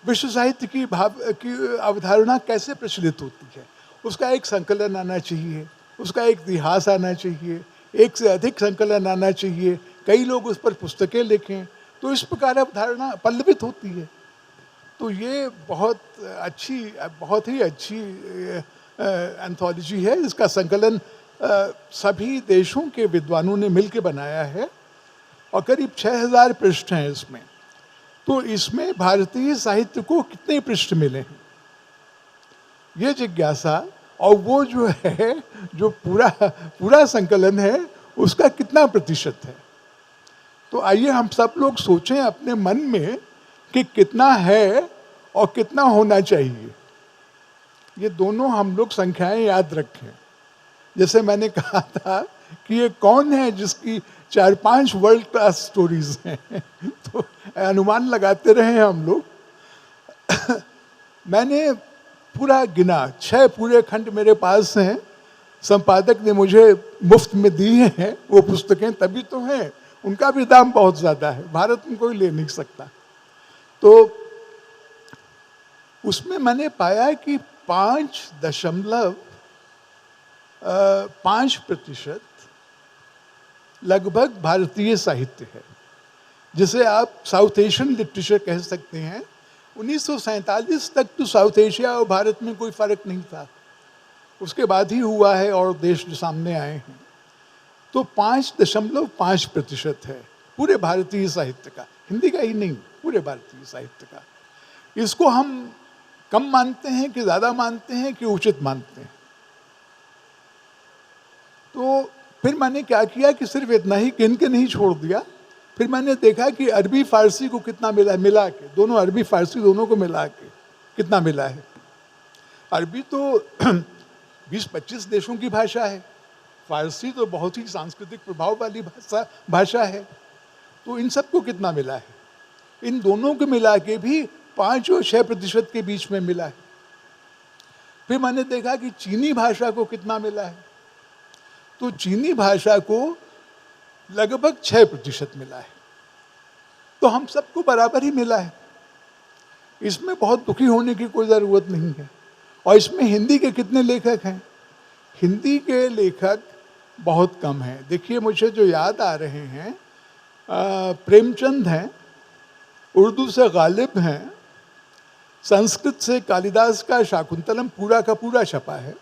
विश्व साहित्य की अवधारणा कैसे प्रचलित होती है, उसका एक संकलन आना चाहिए, उसका एक इतिहास आना चाहिए, एक से अधिक संकलन आना चाहिए, कई लोग उस पर पुस्तकें लिखें, तो इस प्रकार अवधारणा पल्लवित होती है। तो ये बहुत ही अच्छी एंथोलॉजी है। इसका संकलन सभी देशों के विद्वानों ने मिलकर बनाया है और करीब 6000 पृष्ठ हैं इसमें। तो इसमें भारतीय साहित्य को कितने पृष्ठ मिले हैं, ये जिज्ञासा, और वो जो है, जो पूरा संकलन है, उसका कितना प्रतिशत है। तो आइए हम सब लोग सोचें अपने मन में कि कितना है और कितना होना चाहिए। ये दोनों हम लोग संख्याएं याद रखें। जैसे मैंने कहा था कि ये कौन है जिसकी 4-5 वर्ल्ड क्लास स्टोरीज हैं तो अनुमान लगाते रहे हम लोग मैंने पूरा गिना, 6 पूरे खंड मेरे पास हैं, संपादक ने मुझे मुफ्त में दिए हैं वो पुस्तकें, तभी तो हैं। उनका भी दाम बहुत ज़्यादा है, भारत में कोई ले नहीं सकता। तो उसमें मैंने पाया कि 5.5% लगभग भारतीय साहित्य है, जिसे आप साउथ एशियन लिटरेचर कह सकते हैं। 1947 तक तो साउथ एशिया और भारत में कोई फर्क नहीं था, उसके बाद ही हुआ है और देश जो सामने आए हैं। तो 5.5% है पूरे भारतीय साहित्य का, हिंदी का ही नहीं, पूरे भारतीय साहित्य का। इसको हम कम मानते हैं कि ज़्यादा मानते हैं कि उचित मानते हैं। तो फिर मैंने क्या किया कि सिर्फ इतना ही गिन के नहीं छोड़ दिया, फिर मैंने देखा कि अरबी फारसी को कितना मिला के, दोनों अरबी फारसी दोनों को मिला के कितना मिला है। अरबी तो 20-25 देशों की भाषा है, फारसी तो बहुत ही सांस्कृतिक प्रभाव वाली भाषा है। तो इन सबको कितना मिला है, इन दोनों को मिला के भी 5 और 6% के बीच में मिला है। फिर मैंने देखा कि चीनी भाषा को कितना मिला है, तो चीनी भाषा को लगभग 6% मिला है। तो हम सबको बराबर ही मिला है, इसमें बहुत दुखी होने की कोई ज़रूरत नहीं है। और इसमें हिंदी के कितने लेखक हैं, हिंदी के लेखक बहुत कम हैं। देखिए मुझे जो याद आ रहे हैं, प्रेमचंद हैं, उर्दू से गालिब हैं, संस्कृत से कालिदास का शाकुंतलम पूरा का पूरा छपा है,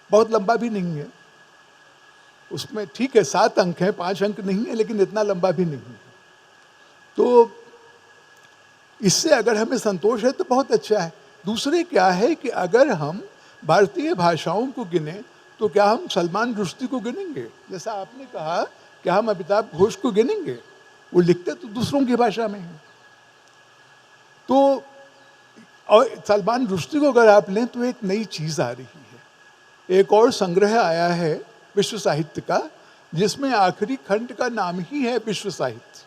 बहुत लंबा भी नहीं है, उसमें ठीक है 7 अंक हैं, 5 अंक नहीं है, लेकिन इतना लंबा भी नहीं है। तो इससे अगर हमें संतोष है तो बहुत अच्छा है। दूसरे क्या है कि अगर हम भारतीय भाषाओं को गिने तो क्या हम सलमान रुश्दी को गिनेंगे? जैसा आपने कहा, क्या हम अमिताभ घोष को गिनेंगे? वो लिखते तो दूसरों की भाषा में हैं। तो और सलमान रुश्दी को अगर आप लें तो एक नई चीज़ आ रही है। एक और संग्रह आया है विश्व साहित्य का, जिसमें आखिरी खंड का नाम ही है विश्व साहित्य।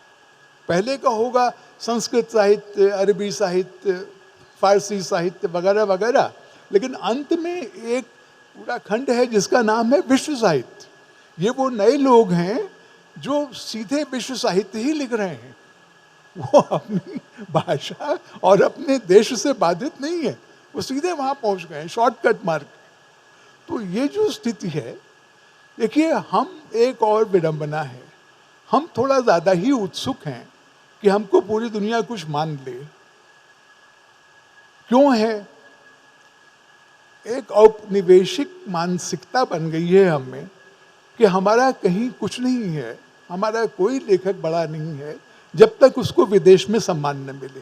पहले का होगा संस्कृत साहित्य, अरबी साहित्य, फारसी साहित्य वगैरह वगैरह, लेकिन अंत में एक पूरा खंड है जिसका नाम है विश्व साहित्य। ये वो नए लोग हैं जो सीधे विश्व साहित्य ही लिख रहे हैं। वो अपनी भाषा और अपने देश से बाधित नहीं है, वो सीधे वहाँ पहुँच गए हैं शॉर्टकट मार के। तो ये जो स्थिति है, देखिए, हम एक और विडंबना है, हम थोड़ा ज़्यादा ही उत्सुक हैं कि हमको पूरी दुनिया कुछ मान ले। क्यों है? एक औपनिवेशिक मानसिकता बन गई है हमें कि हमारा कहीं कुछ नहीं है, हमारा कोई लेखक बड़ा नहीं है जब तक उसको विदेश में सम्मान न मिले।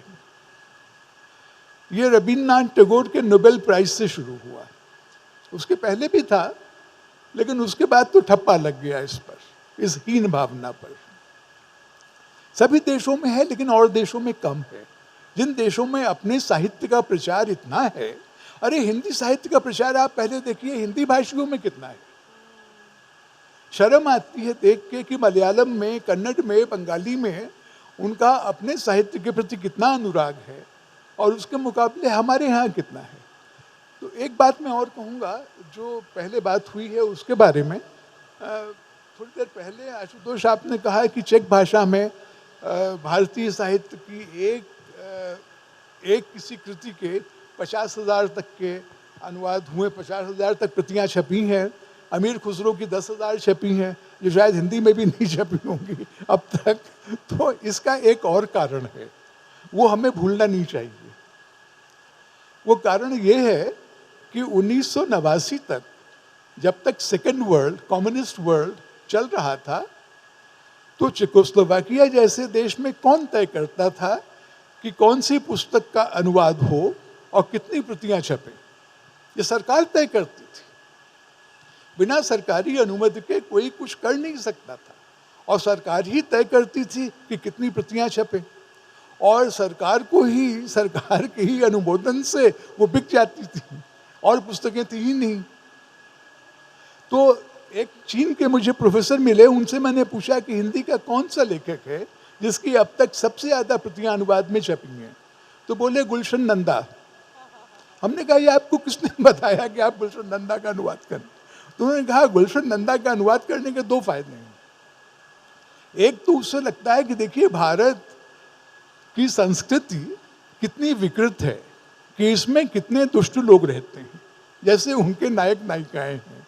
ये रविन्द्रनाथ टैगोर के नोबेल प्राइज से शुरू हुआ, उसके पहले भी था, लेकिन उसके बाद तो ठप्पा लग गया इस पर, इस हीन भावना पर। सभी देशों में है, लेकिन और देशों में कम है। जिन देशों में अपने साहित्य का प्रचार इतना है, अरे हिंदी साहित्य का प्रचार आप पहले देखिए हिंदी भाषियों में कितना है। शर्म आती है देख के कि मलयालम में, कन्नड़ में, बंगाली में उनका अपने साहित्य के प्रति कितना अनुराग है और उसके मुकाबले हमारे यहाँ कितना है। तो एक बात मैं और कहूँगा, जो पहले बात हुई है उसके बारे में। थोड़ी देर पहले आशुतोष आपने कहा कि चेक भाषा में भारतीय साहित्य की एक किसी कृति के 50,000 तक के अनुवाद हुए, 50,000 तक प्रतियां छपी हैं। अमीर खुसरो की 10,000 छपी हैं, जो शायद हिंदी में भी नहीं छपी होंगी अब तक। तो इसका एक और कारण है, वो हमें भूलना नहीं चाहिए। वो कारण ये है कि 1989 तक, जब तक सेकेंड वर्ल्ड, कम्युनिस्ट वर्ल्ड चल रहा था, तो चेकोस्लोवाकिया जैसे देश में कौन तय करता था कि कौन सी पुस्तक का अनुवाद हो और कितनी प्रतियां छपे? ये सरकार तय करती थी। बिना सरकारी अनुमति के कोई कुछ कर नहीं सकता था, और सरकार ही तय करती थी कि कितनी प्रतियां छपे, और सरकार के ही अनुमोदन से वो बिक जाती थी, और पुस्तकें थी ही नहीं। तो एक चीन के मुझे प्रोफेसर मिले, उनसे मैंने पूछा कि हिंदी का कौन सा लेखक है जिसकी अब तक सबसे ज़्यादा प्रतियां अनुवाद में छपी हैं? तो बोले गुलशन नंदा। हमने कहा ये आपको किसने बताया कि आप गुलशन नंदा का अनुवाद करें? तो उन्होंने कहा गुलशन नंदा का अनुवाद करने के 2 फायदे हैं। एक तो उससे लगता है कि देखिए भारत की संस्कृति कितनी विकृत है, कि इसमें कितने दुष्ट लोग रहते हैं, जैसे उनके नायक नायिकाएं हैं।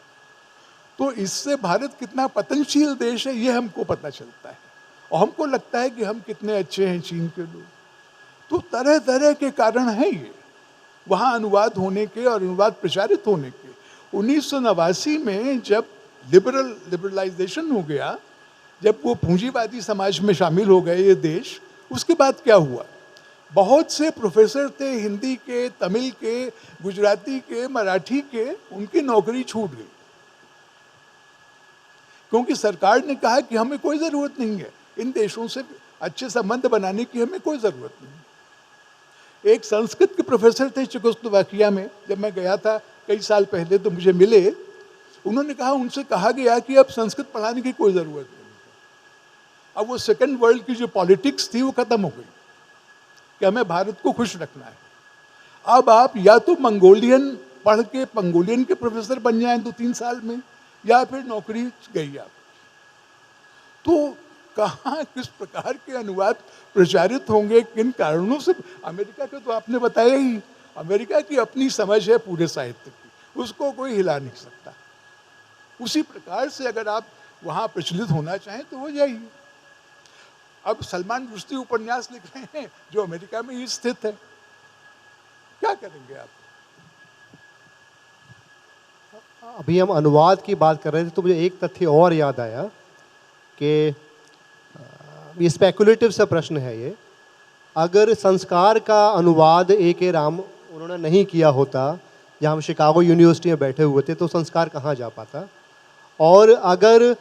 तो इससे भारत कितना पतनशील देश है ये हमको पता चलता है, और हमको लगता है कि हम कितने अच्छे हैं चीन के लोग। तो तरह तरह के कारण हैं ये वहाँ अनुवाद होने के और अनुवाद प्रचारित होने के। 1989 में जब लिबरलाइजेशन हो गया, जब वो पूंजीवादी समाज में शामिल हो गए ये देश, उसके बाद क्या हुआ? बहुत से प्रोफेसर थे हिंदी के, तमिल के, गुजराती के, मराठी के, उनकी नौकरी छूट गई, क्योंकि सरकार ने कहा कि हमें कोई ज़रूरत नहीं है, इन देशों से अच्छे संबंध बनाने की हमें कोई ज़रूरत नहीं। एक संस्कृत के प्रोफेसर थे चेकोस्लोवाकिया में, जब मैं गया था कई साल पहले तो मुझे मिले। उन्होंने कहा, उनसे कहा गया कि अब संस्कृत पढ़ाने की कोई ज़रूरत नहीं है। अब वो सेकेंड वर्ल्ड की जो पॉलिटिक्स थी वो ख़त्म हो गई कि हमें भारत को खुश रखना है। अब आप या तो मंगोलियन पढ़ के मंगोलियन के प्रोफेसर बन जाएं 2-3 साल में, या फिर नौकरी गई आप। तो कहाँ किस प्रकार के अनुवाद प्रचारित होंगे, किन कारणों से? अमेरिका के तो आपने बताया ही, अमेरिका की अपनी समझ है पूरे साहित्य की, उसको कोई हिला नहीं सकता। उसी प्रकार से अगर आप वहाँ प्रचलित होना चाहें तो हो जाइए। अब सलमान रुश्दी उपन्यास लिख रहे हैं जो अमेरिका में ही स्थित है, क्या करेंगे आप? अभी हम अनुवाद की बात कर रहे थे तो मुझे एक तथ्य और याद आया कि ये स्पेकुलेटिव सा प्रश्न है ये। अगर संस्कार का अनुवाद A.K. राम उन्होंने नहीं किया होता जहाँ हम शिकागो यूनिवर्सिटी में बैठे हुए थे, तो संस्कार कहाँ जा पाता। और अगर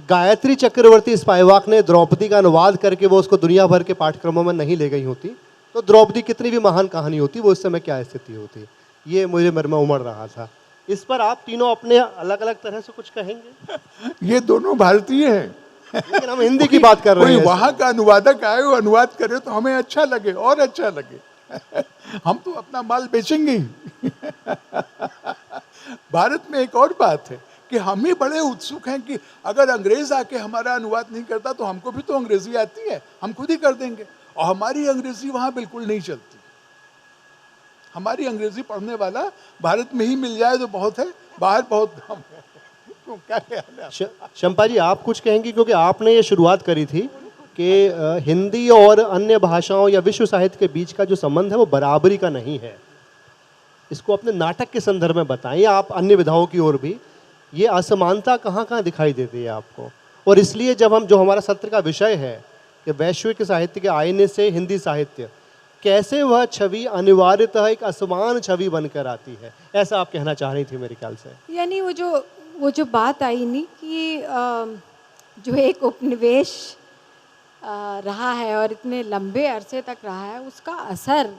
गायत्री चक्रवर्ती स्पाइवाक ने द्रौपदी का अनुवाद करके वो उसको दुनिया भर के पाठ्यक्रमों में नहीं ले गई होती, तो द्रौपदी कितनी भी महान कहानी होती, वो इस समय क्या स्थिति होती। ये मुझे मेरे में उमड़ रहा था। इस पर आप तीनों अपने अलग अलग तरह से कुछ कहेंगे? ये दोनों भारतीय हैं। लेकिन हम हिंदी की बात कर रहे हैं। कोई वहां का अनुवादक आए, वो अनुवाद करे तो हमें अच्छा लगे और अच्छा लगे। हम तो अपना माल बेचेंगे ही। भारत में एक और बात है कि हम ही बड़े उत्सुक हैं कि अगर अंग्रेज आके हमारा अनुवाद नहीं करता तो हमको भी तो अंग्रेजी आती है, हम खुद ही कर देंगे। और हमारी अंग्रेजी वहां बिल्कुल नहीं चलती। हमारी अंग्रेजी पढ़ने वाला भारत में ही मिल जाए तो बहुत है, बाहर बहुत कम है। तो क्या ख्याल है? शंपा जी, आप कुछ कहेंगी, क्योंकि आपने ये शुरुआत करी थी कि हिंदी और अन्य भाषाओं या विश्व साहित्य के बीच का जो संबंध है वो बराबरी का नहीं है। इसको अपने नाटक के संदर्भ में बताएं, या आप अन्य विधाओं की ओर भी, ये असमानता कहाँ कहाँ दिखाई देती है आपको। और इसलिए जब हम, जो हमारा सत्र का विषय है कि वैश्विक साहित्य के आईने से हिंदी साहित्य, कैसे वह छवि अनिवार्यतः एक असमान छवि बनकर आती है, ऐसा आप कहना चाह रही थी मेरे ख्याल से। यानी वो जो बात आई नहीं कि जो एक उपनिवेश रहा है और इतने लंबे अरसे तक रहा है, उसका असर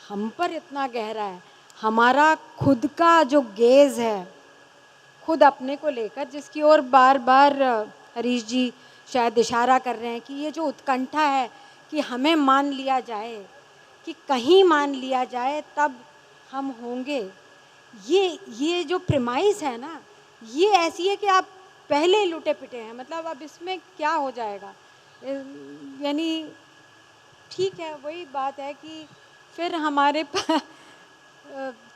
हम पर इतना गहरा है। हमारा खुद का जो गेज है, खुद अपने को लेकर, जिसकी ओर बार बार हरीश जी शायद इशारा कर रहे हैं कि ये जो उत्कंठा है कि हमें मान लिया जाए, कि कहीं मान लिया जाए तब हम होंगे, ये जो प्रेमाइस है ना, ये ऐसी है कि आप पहले ही लुटे पिटे हैं। मतलब अब इसमें क्या हो जाएगा। यानी ठीक है, वही बात है कि फिर हमारे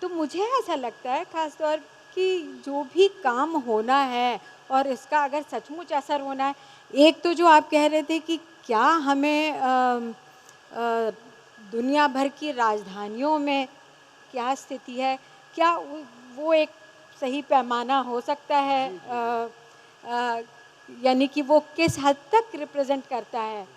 तो मुझे ऐसा लगता है ख़ास तौर कि जो भी काम होना है और इसका अगर सचमुच असर होना है, एक तो जो आप कह रहे थे कि क्या हमें दुनिया भर की राजधानियों में क्या स्थिति है, क्या वो एक सही पैमाना हो सकता है, यानी कि वो किस हद तक रिप्रेजेंट करता है।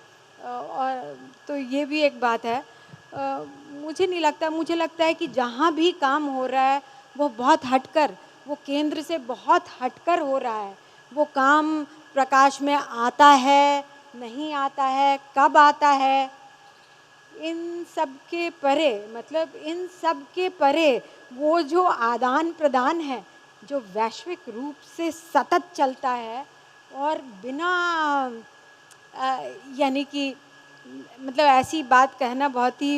और तो ये भी एक बात है। मुझे नहीं लगता, मुझे लगता है कि जहाँ भी काम हो रहा है वो बहुत हटकर, वो केंद्र से बहुत हटकर हो रहा है। वो काम प्रकाश में आता है, नहीं आता है, कब आता है, इन सब के परे, मतलब इन सब के परे वो जो आदान प्रदान है, जो वैश्विक रूप से सतत चलता है और बिना यानी कि मतलब ऐसी बात कहना बहुत ही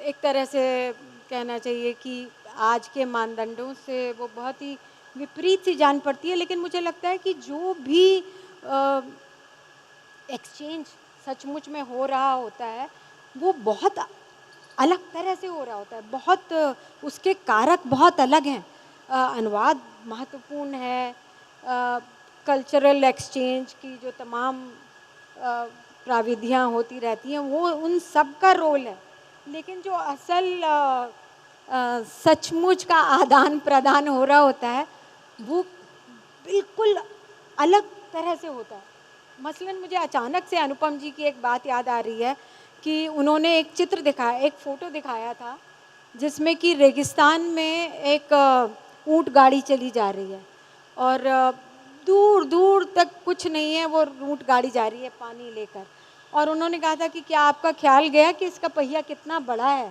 एक तरह से कहना चाहिए कि आज के मानदंडों से वो बहुत ही विपरीत सी जान पड़ती है। लेकिन मुझे लगता है कि जो भी एक्सचेंज सचमुच में हो रहा होता है वो बहुत अलग तरह से हो रहा होता है, बहुत उसके कारक बहुत अलग हैं। अनुवाद महत्वपूर्ण है, कल्चरल एक्सचेंज की जो तमाम प्राविधियाँ होती रहती हैं वो उन सब का रोल है। लेकिन जो असल सचमुच का आदान प्रदान हो रहा होता है वो बिल्कुल अलग तरह से होता है। मसलन मुझे अचानक से अनुपम जी की एक बात याद आ रही है कि उन्होंने एक चित्र दिखाया, एक फ़ोटो दिखाया था जिसमें कि रेगिस्तान में एक ऊँट गाड़ी चली जा रही है और दूर दूर तक कुछ नहीं है, वो ऊँट गाड़ी जा रही है पानी लेकर। और उन्होंने कहा था कि क्या आपका ख्याल गया कि इसका पहिया कितना बड़ा है।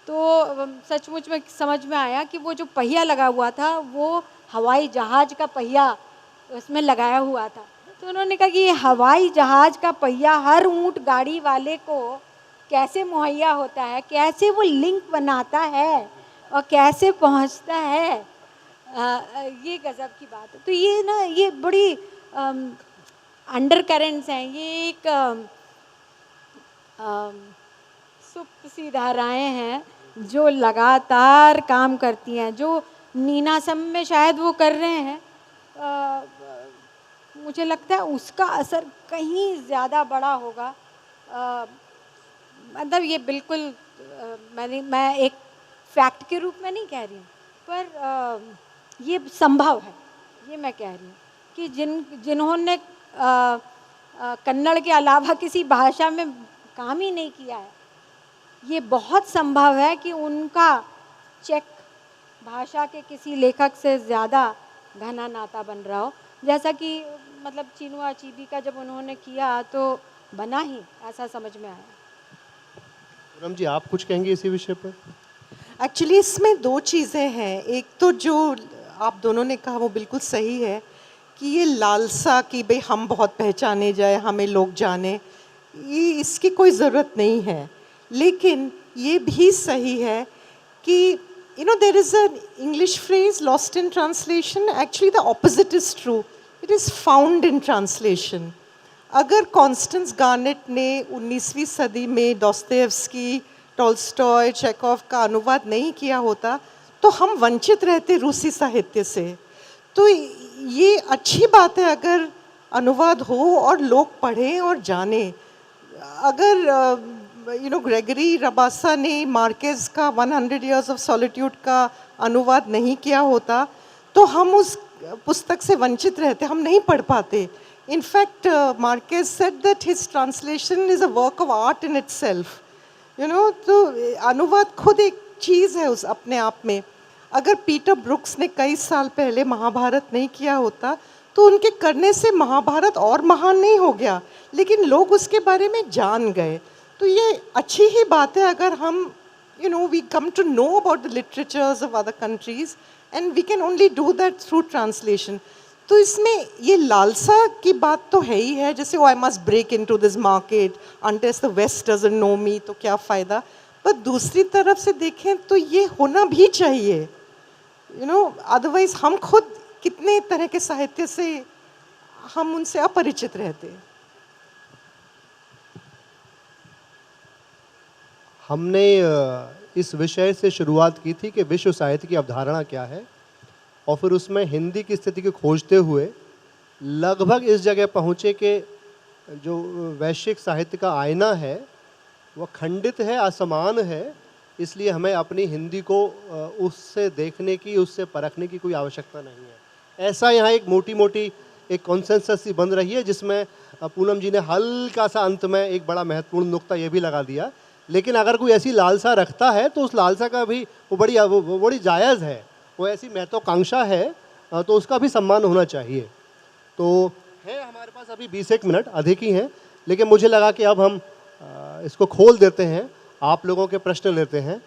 तो सचमुच में समझ में आया कि वो जो पहिया लगा हुआ था वो हवाई जहाज़ का पहिया उसमें लगाया हुआ था। तो उन्होंने कहा कि ये हवाई जहाज़ का पहिया हर ऊँट गाड़ी वाले को कैसे मुहैया होता है, कैसे वो लिंक बनाता है और कैसे पहुंचता है, ये गज़ब की बात है। तो ये ना, ये बड़ी अंडर करेंट्स हैं, ये एक सुप्त सी धाराएँ हैं जो लगातार काम करती हैं, जो नीनासम में शायद वो कर रहे हैं। मुझे लगता है उसका असर कहीं ज़्यादा बड़ा होगा। मतलब ये बिल्कुल मैं एक फैक्ट के रूप में नहीं कह रही हूँ, पर ये संभव है, ये मैं कह रही हूँ कि जिन्होंने कन्नड़ के अलावा किसी भाषा में काम ही नहीं किया है, ये बहुत संभव है कि उनका चेक भाषा के किसी लेखक से ज़्यादा घना नाता बन रहा हो, जैसा कि मतलब चिनुआ अचीबी का जब उन्होंने किया तो बना ही, ऐसा समझ में आया। पूनम जी, आप कुछ कहेंगे इसी विषय पर? एक्चुअली इसमें दो चीज़ें हैं। एक तो जो आप दोनों ने कहा वो बिल्कुल सही है कि ये लालसा कि भाई हम बहुत पहचाने जाए, हमें लोग जाने, ये इसकी कोई ज़रूरत नहीं है। लेकिन ये भी सही है कि you know there is an English phrase lost in translation. Actually the opposite is true. It is found in translation. अगर कॉन्स्टेंस गार्नेट ने 19वीं सदी में दोस्तोयेव्स्की, टॉल्स्टॉय, चेखव का अनुवाद नहीं किया होता तो हम वंचित रहते रूसी साहित्य से। तो ये अच्छी बात है अगर अनुवाद हो और लोग पढ़ें और जानें। अगर ग्रेगरी रबासा ने मार्केज का 100 Years of Solitude का अनुवाद नहीं किया होता तो हम उस पुस्तक से वंचित रहते, हम नहीं पढ़ पाते। In fact, Marquez said that his translation is a work of art in itself. तो अनुवाद खुद एक चीज़ है उस अपने आप में। अगर पीटर ब्रुक्स ने कई साल पहले महाभारत नहीं किया होता तो उनके करने से महाभारत और महान नहीं हो गया, लेकिन लोग उसके बारे में जान गए। तो ये अच्छी ही बात है अगर हम we come to know about the literatures of other countries and we can only do that through translation. तो इसमें ये लालसा की बात तो है ही है, जैसे I must break into this market unless the West doesn't know me, तो क्या फ़ायदा। पर दूसरी तरफ से देखें तो ये होना भी चाहिए, अदरवाइज हम खुद कितने तरह के साहित्य से हम उनसे अपरिचित रहते। हमने इस विषय से शुरुआत की थी कि विश्व साहित्य की अवधारणा क्या है, और फिर उसमें हिंदी की स्थिति को खोजते हुए लगभग इस जगह पहुँचे कि जो वैश्विक साहित्य का आईना है वह खंडित है, असमान है, इसलिए हमें अपनी हिंदी को उससे देखने की, उससे परखने की कोई आवश्यकता नहीं है। ऐसा यहाँ एक मोटी मोटी एक कॉन्सेंसस सी बन रही है, जिसमें पूनम जी ने हल्का सा अंत में एक बड़ा महत्वपूर्ण नुक्ता ये भी लगा दिया। लेकिन अगर कोई ऐसी लालसा रखता है तो उस लालसा का भी वो बड़ी जायज़ है, वो ऐसी महत्वाकांक्षा है तो उसका भी सम्मान होना चाहिए। तो है हमारे पास अभी 20 मिनट अधिक ही हैं, लेकिन मुझे लगा कि अब हम इसको खोल देते हैं, आप लोगों के प्रश्न लेते हैं।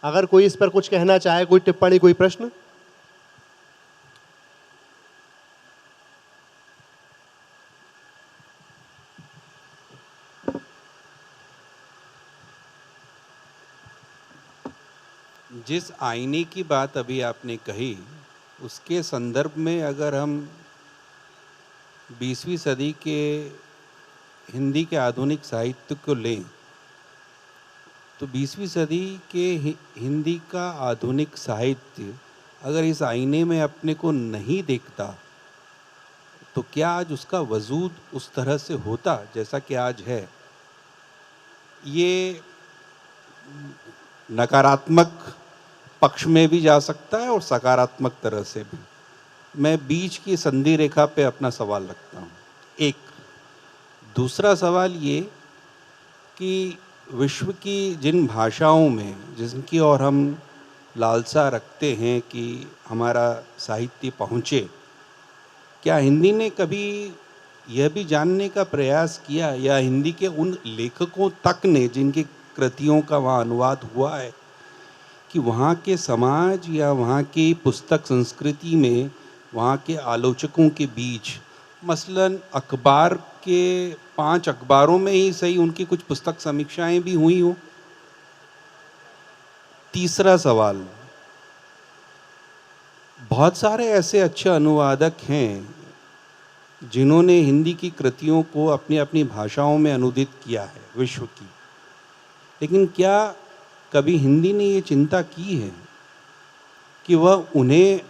अगर कोई इस पर कुछ कहना चाहे, कोई टिप्पणी, कोई प्रश्न। जिस आईने की बात अभी आपने कही उसके संदर्भ में अगर हम 20वीं सदी के हिंदी के आधुनिक साहित्य को लें तो 20वीं सदी के हिंदी का आधुनिक साहित्य अगर इस आईने में अपने को नहीं देखता तो क्या आज उसका वजूद उस तरह से होता जैसा कि आज है। ये नकारात्मक पक्ष में भी जा सकता है और सकारात्मक तरह से भी। मैं बीच की संधि रेखा पे अपना सवाल रखता हूँ। एक दूसरा सवाल ये कि विश्व की जिन भाषाओं में जिनकी और हम लालसा रखते हैं कि हमारा साहित्य पहुँचे, क्या हिंदी ने कभी यह भी जानने का प्रयास किया या हिंदी के उन लेखकों तक ने जिनकी कृतियों का वहाँ अनुवाद हुआ है कि वहाँ के समाज या वहाँ की पुस्तक संस्कृति में वहाँ के आलोचकों के बीच मसलन अखबार के 5 अखबारों में ही सही उनकी कुछ पुस्तक समीक्षाएं भी हुई हो। तीसरा सवाल, बहुत सारे ऐसे अच्छे अनुवादक हैं जिन्होंने हिंदी की कृतियों को अपनी अपनी भाषाओं में अनुदित किया है विश्व की, लेकिन क्या कभी हिंदी ने ये चिंता की है कि वह उन्हें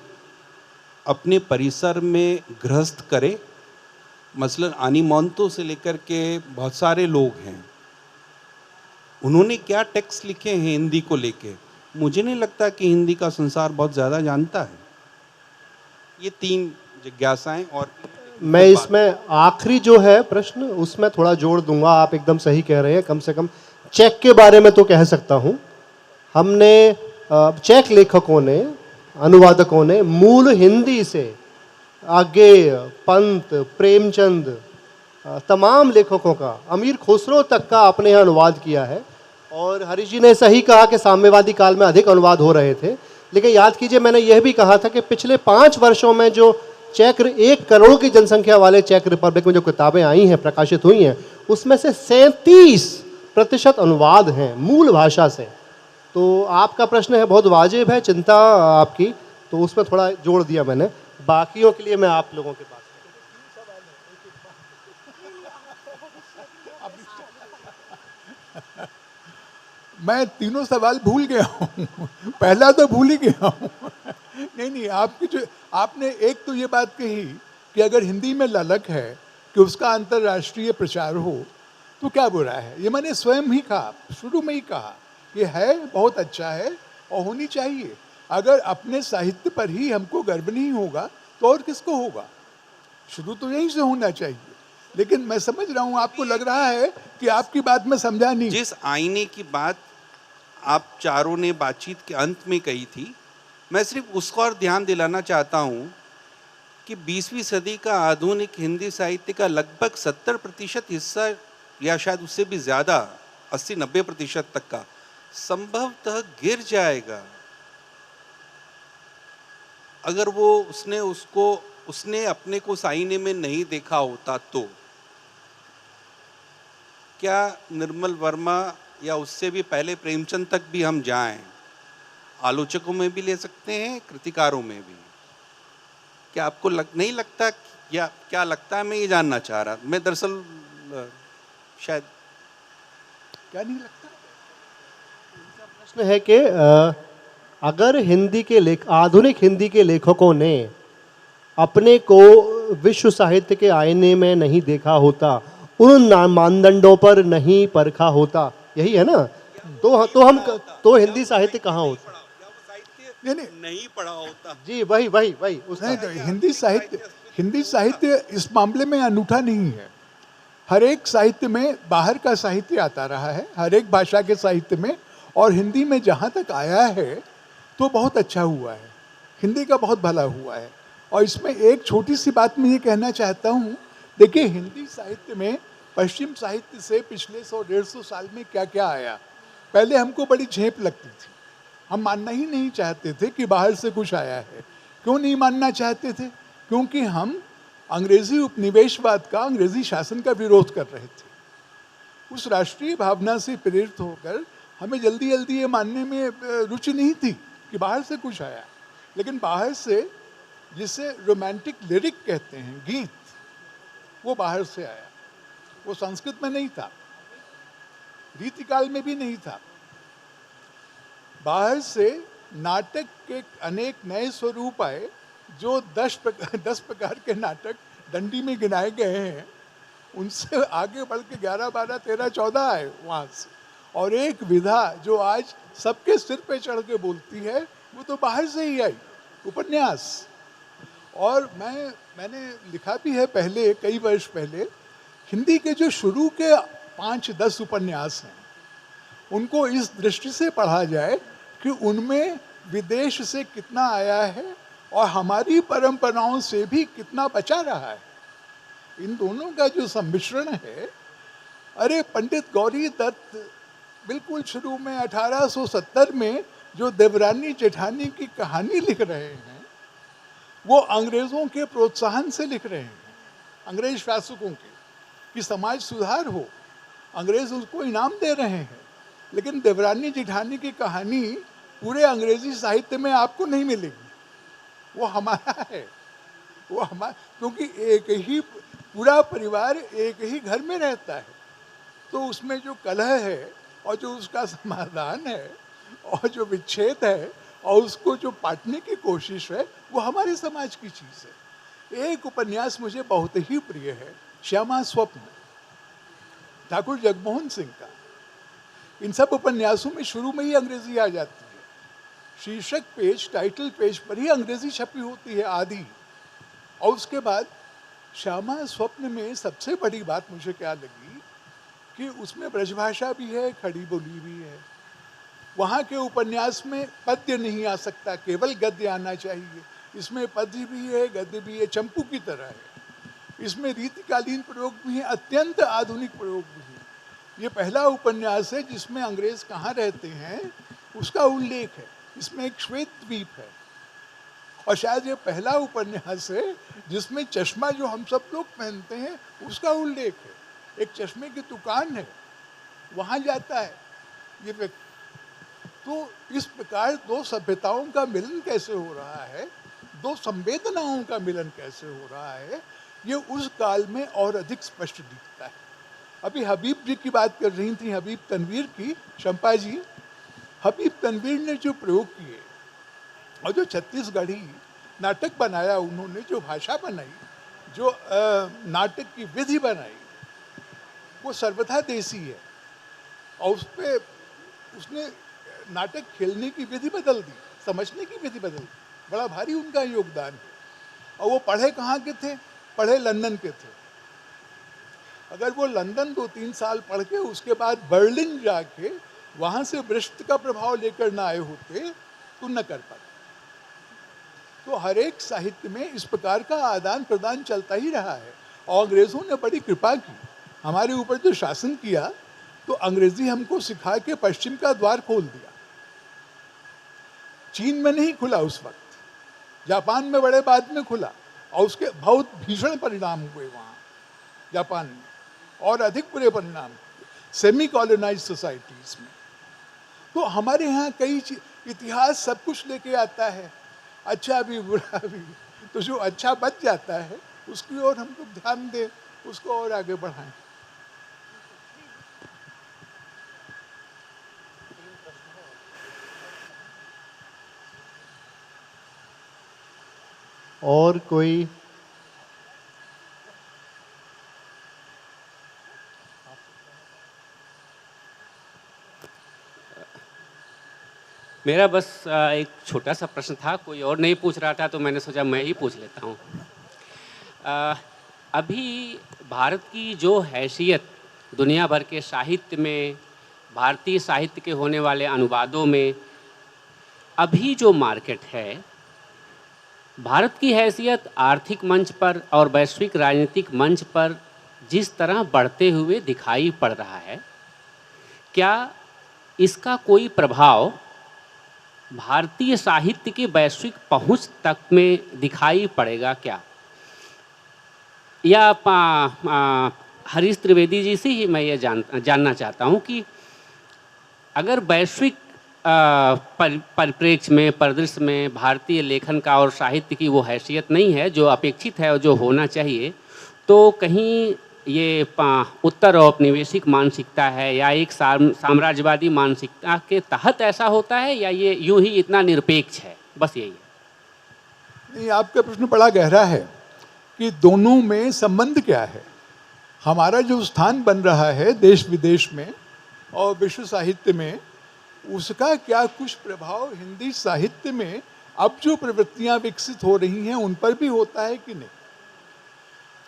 अपने परिसर में गृहस्थ करे। मसलन आनीमोंतो से लेकर के बहुत सारे लोग हैं, उन्होंने क्या टेक्स्ट लिखे हैं हिंदी को लेके, मुझे नहीं लगता कि हिंदी का संसार बहुत ज़्यादा जानता है। ये 3 जिज्ञासाएं। और मैं इसमें आखिरी जो है प्रश्न उसमें थोड़ा जोड़ दूंगा। आप एकदम सही कह रहे हैं, कम से कम चेक के बारे में तो कह सकता हूँ, हमने चेक लेखकों ने, अनुवादकों ने मूल हिंदी से आगे पंत, प्रेमचंद, तमाम लेखकों का, अमीर खुसरो तक का अपने यहाँ अनुवाद किया है। और हरीश जी ने सही कहा कि साम्यवादी काल में अधिक अनुवाद हो रहे थे, लेकिन याद कीजिए मैंने यह भी कहा था कि पिछले 5 वर्षों में जो 1 करोड़ की जनसंख्या वाले चेक रिपब्लिक में जो किताबें आई हैं, प्रकाशित हुई हैं, उसमें से 37% अनुवाद हैं मूल भाषा से। तो आपका प्रश्न है बहुत वाजिब है, चिंता आपकी, तो उसमें थोड़ा जोड़ दिया मैंने। बाकियों के लिए मैं आप लोगों के पास। मैं तीनों सवाल भूल गया हूँ। पहला तो भूल ही गया हूँ। नहीं, आपकी जो आपने एक तो ये बात कही कि अगर हिंदी में ललक है कि उसका अंतर्राष्ट्रीय प्रचार हो तो क्या बुरा है। ये मैंने स्वयं ही कहा, शुरू में ही कहा, ये है बहुत अच्छा है और होनी चाहिए। अगर अपने साहित्य पर ही हमको गर्व नहीं होगा तो और किसको होगा। शुरू तो यहीं से होना चाहिए। लेकिन मैं समझ रहा हूँ, आपको लग रहा है कि आपकी बात में समझा नहीं। जिस आईने की बात आप चारों ने बातचीत के अंत में कही थी, मैं सिर्फ उसको और ध्यान दिलाना चाहता हूँ कि 20वीं सदी का आधुनिक हिंदी साहित्य का लगभग 70% हिस्सा, या शायद उससे भी ज़्यादा, 80-90% तक का संभवतः गिर जाएगा अगर वो उसने अपने को उस आईने में नहीं देखा होता। तो क्या निर्मल वर्मा या उससे भी पहले प्रेमचंद तक भी हम जाएं, आलोचकों में भी ले सकते हैं, कृतिकारों में भी, क्या आपको नहीं लगता, या क्या लगता है? मैं ये जानना चाह रहा, मैं दरअसल शायद क्या नहीं लगता। प्रश्न है कि अगर आधुनिक हिंदी के लेखकों ने अपने को विश्व साहित्य के आईने में नहीं देखा होता, उन मानदंडों पर नहीं परखा होता, यही है ना, तो हिंदी साहित्य कहाँ होता, नहीं पढ़ा होता। जी वही उसका। नहीं, तो हिंदी साहित्य इस मामले में अनूठा नहीं है। हर एक साहित्य में बाहर का साहित्य आता रहा है, हर एक भाषा के साहित्य में, और हिंदी में जहाँ तक आया है तो बहुत अच्छा हुआ है, हिंदी का बहुत भला हुआ है। और इसमें एक छोटी सी बात मैं ये कहना चाहता हूँ, देखिए हिंदी साहित्य में पश्चिम साहित्य से पिछले 100-150 साल में क्या क्या आया। पहले हमको बड़ी झेप लगती थी, हम मानना ही नहीं चाहते थे कि बाहर से कुछ आया है। क्यों नहीं मानना चाहते थे? क्योंकि हम अंग्रेजी उपनिवेशवाद का, अंग्रेजी शासन का विरोध कर रहे थे। उस राष्ट्रीय भावना से प्रेरित होकर हमें जल्दी जल्दी ये मानने में रुचि नहीं थी कि बाहर से कुछ आया। लेकिन बाहर से, जिसे रोमांटिक लिरिक कहते हैं, गीत, वो बाहर से आया। वो संस्कृत में नहीं था, रीतिकाल में भी नहीं था। बाहर से नाटक के अनेक नए स्वरूप आए, जो 10 प्रकार के नाटक डंडी में गिनाए गए हैं, उनसे आगे बढ़ के 11, 12, 13, 14 आए वहाँ से। और एक विधा जो आज सबके सिर पे चढ़ के बोलती है, वो तो बाहर से ही आई, उपन्यास। और मैंने लिखा भी है पहले, कई वर्ष पहले, हिंदी के जो शुरू के 5-10 उपन्यास हैं, उनको इस दृष्टि से पढ़ा जाए कि उनमें विदेश से कितना आया है और हमारी परंपराओं से भी कितना बचा रहा है। इन दोनों का जो सम्मिश्रण है, अरे पंडित गौरी दत्त बिल्कुल शुरू में 1870 में जो देवरानी जेठानी की कहानी लिख रहे हैं, वो अंग्रेज़ों के प्रोत्साहन से लिख रहे हैं, अंग्रेज शासकों के, कि समाज सुधार हो। अंग्रेज उसको इनाम दे रहे हैं। लेकिन देवरानी जेठानी की कहानी पूरे अंग्रेजी साहित्य में आपको नहीं मिलेगी। वो हमारा है, वो हमारा, क्योंकि एक ही पूरा परिवार एक ही घर में रहता है, तो उसमें जो कलह है और जो उसका समाधान है और जो विच्छेद है और उसको जो पाटने की कोशिश है, वो हमारे समाज की चीज़ है। एक उपन्यास मुझे बहुत ही प्रिय है, श्यामा स्वप्न, ठाकुर जगमोहन सिंह का। इन सब उपन्यासों में शुरू में ही अंग्रेजी आ जाती है, शीर्षक पेज, टाइटल पेज पर ही अंग्रेजी छपी होती है आधी। और उसके बाद श्यामा स्वप्न में सबसे बड़ी बात मुझे क्या लगी कि उसमें ब्रजभाषा भी है, खड़ी बोली भी है। वहाँ के उपन्यास में पद्य नहीं आ सकता, केवल गद्य आना चाहिए। इसमें पद्य भी है, गद्य भी है, चंपू की तरह है। इसमें रीतिकालीन प्रयोग भी है, अत्यंत आधुनिक प्रयोग भी है। ये पहला उपन्यास है जिसमें अंग्रेज कहाँ रहते हैं उसका उल्लेख है। इसमें एक श्वेत द्वीप है, और शायद ये पहला उपन्यास है जिसमें चश्मा जो हम सब लोग पहनते हैं उसका उल्लेख है। एक चश्मे की दुकान है, वहाँ जाता है ये व्यक्ति। तो इस प्रकार दो सभ्यताओं का मिलन कैसे हो रहा है, दो संवेदनाओं का मिलन कैसे हो रहा है, ये उस काल में और अधिक स्पष्ट दिखता है। अभी हबीब जी की बात कर रही थी, हबीब तनवीर की, शंपा जी। हबीब तनवीर ने जो प्रयोग किए और जो छत्तीसगढ़ी नाटक बनाया उन्होंने, जो भाषा बनाई, जो नाटक की विधि बनाई, वो सर्वथा देसी है। और उस पर उसने नाटक खेलने की विधि बदल दी, समझने की विधि बदल दी। बड़ा भारी उनका योगदान है। और वो पढ़े कहाँ के थे? पढ़े लंदन के थे। अगर वो लंदन 2-3 साल पढ़ के उसके बाद बर्लिन जाके वहाँ से ब्रिस्ट का प्रभाव लेकर ना आए होते तो न कर पाते। तो हर एक साहित्य में इस प्रकार का आदान प्रदान चलता ही रहा है। और अंग्रेज़ों ने बड़ी कृपा की, हमारे ऊपर जो शासन किया, तो अंग्रेजी हमको सिखा के पश्चिम का द्वार खोल दिया। चीन में नहीं खुला उस वक्त, जापान में बड़े बाद में खुला, और उसके बहुत भीषण परिणाम हुए वहाँ जापान में, और अधिक बुरे परिणाम हुए सेमी कॉलोनाइज्ड सोसाइटीज़ में। तो हमारे यहाँ कई इतिहास सब कुछ लेके आता है, अच्छा भी बुरा भी। तो जो अच्छा बच जाता है उसकी ओर हम लोग ध्यान दें, उसको और आगे बढ़ाएं। और कोई? मेरा बस एक छोटा सा प्रश्न था, कोई और नहीं पूछ रहा था तो मैंने सोचा मैं ही पूछ लेता हूँ। अभी भारत की जो हैसियत दुनिया भर के साहित्य में, भारतीय साहित्य के होने वाले अनुवादों में, अभी जो मार्केट है, भारत की हैसियत आर्थिक मंच पर और वैश्विक राजनीतिक मंच पर जिस तरह बढ़ते हुए दिखाई पड़ रहा है, क्या इसका कोई प्रभाव भारतीय साहित्य की वैश्विक पहुंच तक में दिखाई पड़ेगा क्या? या हरीश त्रिवेदी जी से ही मैं ये जानना चाहता हूं कि अगर वैश्विक परिप्रेक्ष्य में, परिदृश्य में भारतीय लेखन का और साहित्य की वो हैसियत नहीं है जो अपेक्षित है और जो होना चाहिए, तो कहीं ये उत्तर औपनिवेशिक मानसिकता है या एक साम्राज्यवादी मानसिकता के तहत ऐसा होता है, या ये यूं ही इतना निरपेक्ष है? बस यही है। नहीं, आपका प्रश्न बड़ा गहरा है कि दोनों में संबंध क्या है। हमारा जो स्थान बन रहा है देश विदेश में और विश्व साहित्य में, उसका क्या कुछ प्रभाव हिंदी साहित्य में अब जो प्रवृत्तियां विकसित हो रही हैं उन पर भी होता है कि नहीं?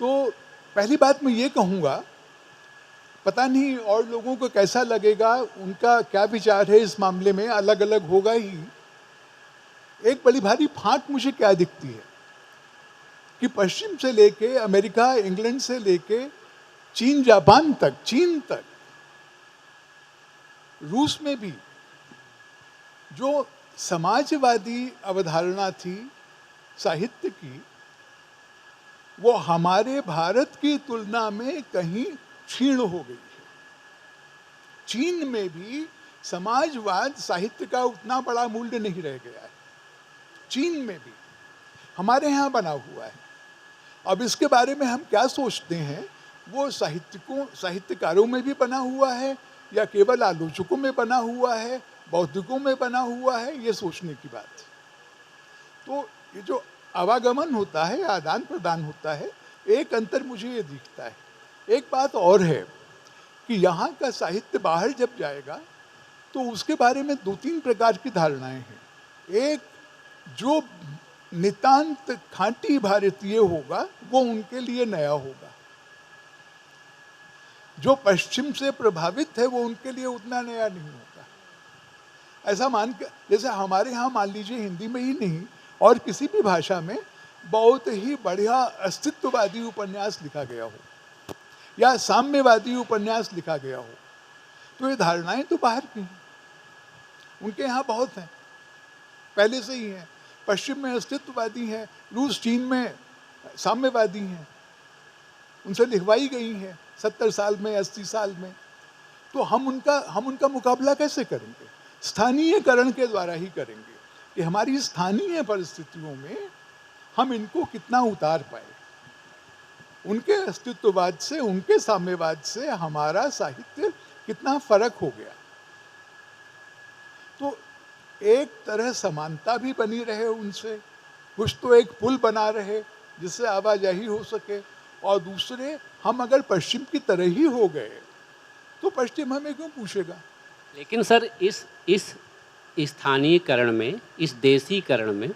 तो पहली बात मैं ये कहूँगा, पता नहीं और लोगों को कैसा लगेगा, उनका क्या विचार है इस मामले में, अलग अलग होगा ही। एक बड़ी भारी फांक मुझे क्या दिखती है कि पश्चिम से लेके अमेरिका, इंग्लैंड से लेके चीन, जापान तक, चीन तक, रूस में भी जो समाजवादी अवधारणा थी साहित्य की, वो हमारे भारत की तुलना में कहीं क्षीण हो गई है। चीन में भी समाजवाद साहित्य का उतना बड़ा मूल्य नहीं रह गया है, चीन में भी, हमारे यहाँ बना हुआ है। अब इसके बारे में हम क्या सोचते हैं, वो साहित्यकारों में भी बना हुआ है या केवल आलोचकों में बना हुआ है, बौद्धिकों में बना हुआ है, ये सोचने की बात है। तो ये जो आवागमन होता है, आदान प्रदान होता है, एक अंतर मुझे ये दिखता है। एक बात और है कि यहाँ का साहित्य बाहर जब जाएगा तो उसके बारे में 2-3 प्रकार की धारणाएं हैं। एक, जो नितांत खांटी भारतीय होगा वो उनके लिए नया होगा। जो पश्चिम से प्रभावित है वो उनके लिए उतना नया नहीं होता। ऐसा मान के, जैसे हमारे यहाँ मान लीजिए हिंदी में ही नहीं और किसी भी भाषा में बहुत ही बढ़िया अस्तित्ववादी उपन्यास लिखा गया हो या साम्यवादी उपन्यास लिखा गया हो, तो ये धारणाएं तो बाहर की हैं, उनके यहाँ बहुत हैं, पहले से ही हैं। पश्चिम में अस्तित्ववादी हैं, रूस चीन में साम्यवादी हैं, उनसे लिखवाई गई हैं 70 साल में 80 साल में। तो हम उनका मुकाबला कैसे करेंगे? स्थानीयकरण के द्वारा ही करेंगे कि हमारी स्थानीय परिस्थितियों में हम इनको कितना उतार पाए। उनके अस्तित्ववाद से, उनके साम्यवाद से हमारा साहित्य कितना फर्क हो गया। तो एक तरह समानता भी बनी रहे उनसे, कुछ तो एक पुल बना रहे जिससे आवाजाही हो सके, और दूसरे हम अगर पश्चिम की तरह ही हो गए तो पश्चिम हमें क्यों पूछेगा? लेकिन सर इस स्थानीयकरण में, इस देसीकरण में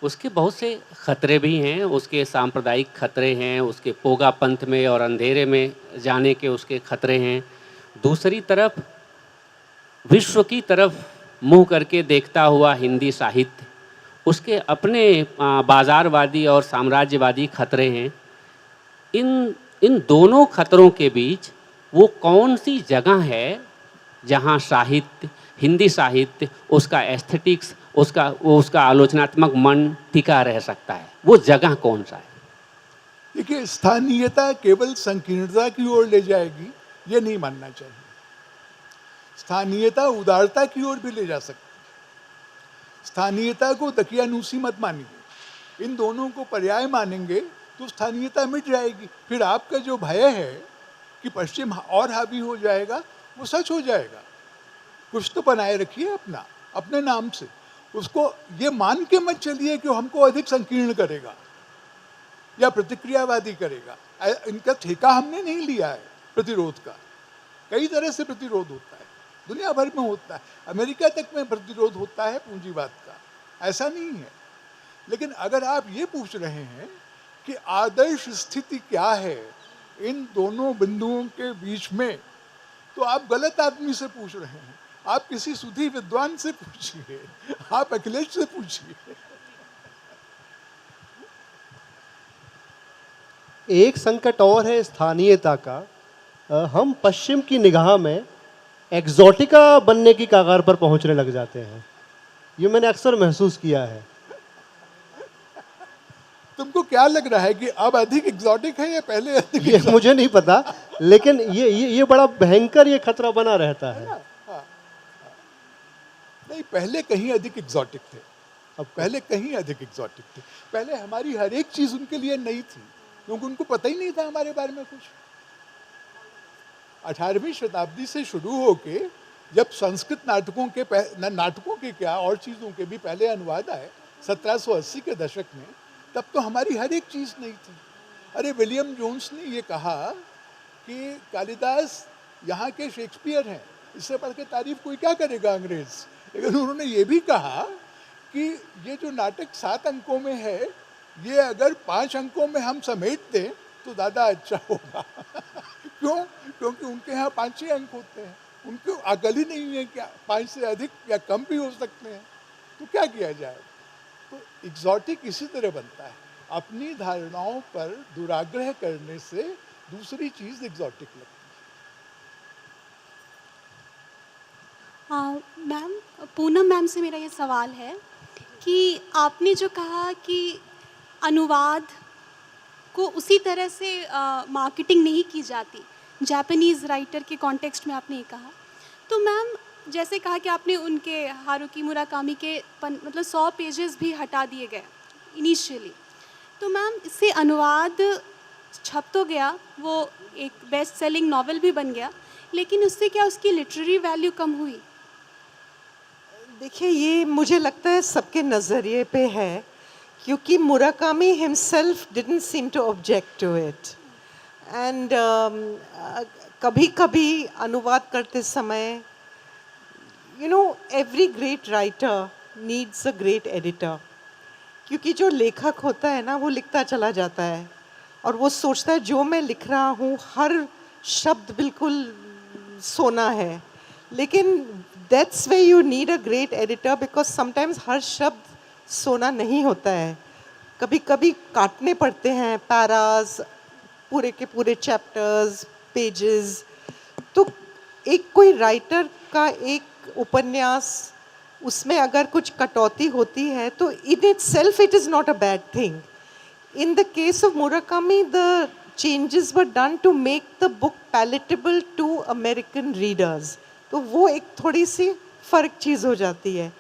उसके बहुत से खतरे भी हैं, उसके सांप्रदायिक खतरे हैं, उसके पोगा पंथ में और अंधेरे में जाने के उसके खतरे हैं। दूसरी तरफ विश्व की तरफ मुंह करके देखता हुआ हिंदी साहित्य, उसके अपने बाज़ारवादी और साम्राज्यवादी खतरे हैं। इन दोनों खतरों के बीच वो कौन सी जगह है जहाँ साहित्य, हिंदी साहित्य, उसका एस्थेटिक्स, उसका आलोचनात्मक मन टिका रह सकता है? वो जगह कौन सा है? देखिए, स्थानीयता केवल संकीर्णता की ओर ले जाएगी, ये नहीं मानना चाहिए। स्थानीयता उदारता की ओर भी ले जा सकती है। स्थानीयता को दकियानूसी मत मानिए, इन दोनों को पर्याय मानेंगे तो स्थानीयता मिट जाएगी। फिर आपका जो भय है कि पश्चिम और हावी हो जाएगा, वो सच हो जाएगा। कुछ तो बनाए रखिए अपने नाम से, उसको ये मान के मत चलिए कि हमको अधिक संकीर्ण करेगा या प्रतिक्रियावादी करेगा। इनका ठेका हमने नहीं लिया है प्रतिरोध का। कई तरह से प्रतिरोध होता है, दुनिया भर में होता है, अमेरिका तक में प्रतिरोध होता है पूंजीवाद का, ऐसा नहीं है। लेकिन अगर आप ये पूछ रहे हैं कि आदर्श स्थिति क्या है इन दोनों बिंदुओं के बीच में, तो आप गलत आदमी से पूछ रहे हैं। आप किसी सुधी विद्वान से पूछिए, आप अखिलेश से पूछिए। एक संकट और है स्थानीयता का। हम पश्चिम की निगाह में एक्सोटिका बनने की कगार पर पहुंचने लग जाते हैं। ये मैंने अक्सर महसूस किया है। तुमको क्या लग रहा है कि अब अधिक एग्जॉटिक है या पहले अधिक? ये मुझे नहीं पता, लेकिन ये बड़ा भयंकर ये खतरा बना रहता है। नहीं, पहले कहीं अधिक एग्जॉटिक थे, अब पहले कहीं अधिक एग्जॉटिक थे। पहले हमारी हर एक चीज उनके लिए नई थी, क्योंकि उनको पता ही नहीं था हमारे बारे में कुछ। 18वीं शताब्दी से शुरू होके जब संस्कृत नाटकों के क्या और चीज़ों के भी पहले अनुवाद आए 1780 के दशक में, तब तो हमारी हर एक चीज़ नहीं थी। अरे विलियम जोन्स ने ये कहा कि कालिदास यहाँ के शेक्सपियर हैं, इससे बढ़ के तारीफ कोई क्या करेगा अंग्रेज। लेकिन उन्होंने ये भी कहा कि ये जो नाटक 7 अंकों में है, ये अगर 5 अंकों में हम समेट दें तो ज़्यादा अच्छा होगा। क्यों? क्योंकि उनके यहाँ 5 ही अंक होते हैं, उनको अकल ही नहीं है क्या 5 से अधिक या कम भी हो सकते हैं। तो क्या किया जाए? तो एग्जॉटिक इसी तरह बनता है, अपनी धारणाओं पर दुराग्रह करने से दूसरी चीज़ एग्जॉटिक लगती है। मैम, पूनम मैम से मेरा ये सवाल है कि आपने जो कहा कि अनुवाद को उसी तरह से मार्केटिंग नहीं की जाती, जापानीज़ राइटर के कॉन्टेक्स्ट में आपने ये कहा, तो मैम जैसे कहा कि आपने उनके हारुकी मुराकामी के मतलब 100 पेजेस भी हटा दिए गए इनिशियली, तो मैम इससे अनुवाद छप तो गया, वो एक बेस्ट सेलिंग नॉवेल भी बन गया, लेकिन उससे क्या उसकी लिटरेरी वैल्यू कम हुई? देखिए, ये मुझे लगता है सबके नज़रिए पे है, क्योंकि Murakami himself didn't seem to object to it and कभी कभी अनुवाद करते समय every great writer needs a great editor, क्योंकि जो लेखक होता है ना, वो लिखता चला जाता है और वो सोचता है जो मैं लिख रहा हूँ हर शब्द बिल्कुल सोना है, लेकिन that's way you need a great editor, because sometimes हर शब्द सोना नहीं होता है, कभी कभी काटने पड़ते हैं पैरास, पूरे के पूरे चैप्टर्स, पेजेस। तो एक कोई राइटर का एक उपन्यास, उसमें अगर कुछ कटौती होती है तो in it self it is not a bad thing. In the case of Murakami, the changes were done to make the book palatable to American readers. तो वो एक थोड़ी सी फर्क चीज़ हो जाती है.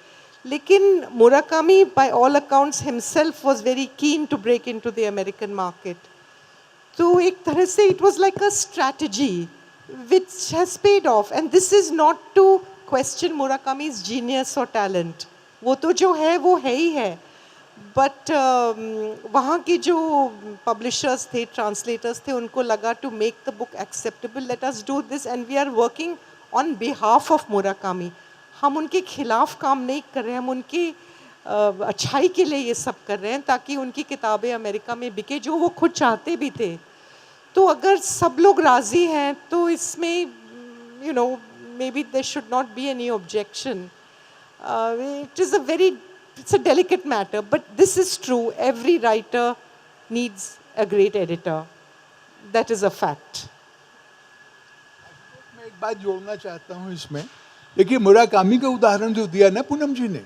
लेकिन Murakami, by all accounts, himself was very keen to break into the American market. तो एक तरह से it was like a strategy which has paid off. And this is not to question Murakami's genius or talent. वो तो जो है वो है ही है. बट वहाँ के जो पब्लिशर्स थे, ट्रांसलेटर्स थे, उनको लगा to make the book acceptable, let us do this, and we are working on behalf of Murakami. हम उनके खिलाफ काम नहीं कर रहे हैं, हम उनकी अच्छाई के लिए ये सब कर रहे हैं ताकि उनकी किताबें अमेरिका में बिके, जो वो खुद चाहते भी थे. तो अगर सब लोग राज़ी हैं तो इसमें you know maybe there should not be any objection. It is a very It's a delicate matter, but this is true. Every writer needs a great editor. That is a fact. मैं एक बात जोड़ना चाहता हूँ इसमें. देखिए, Murakami का उदाहरण जो दिया ना पूनम जी ने,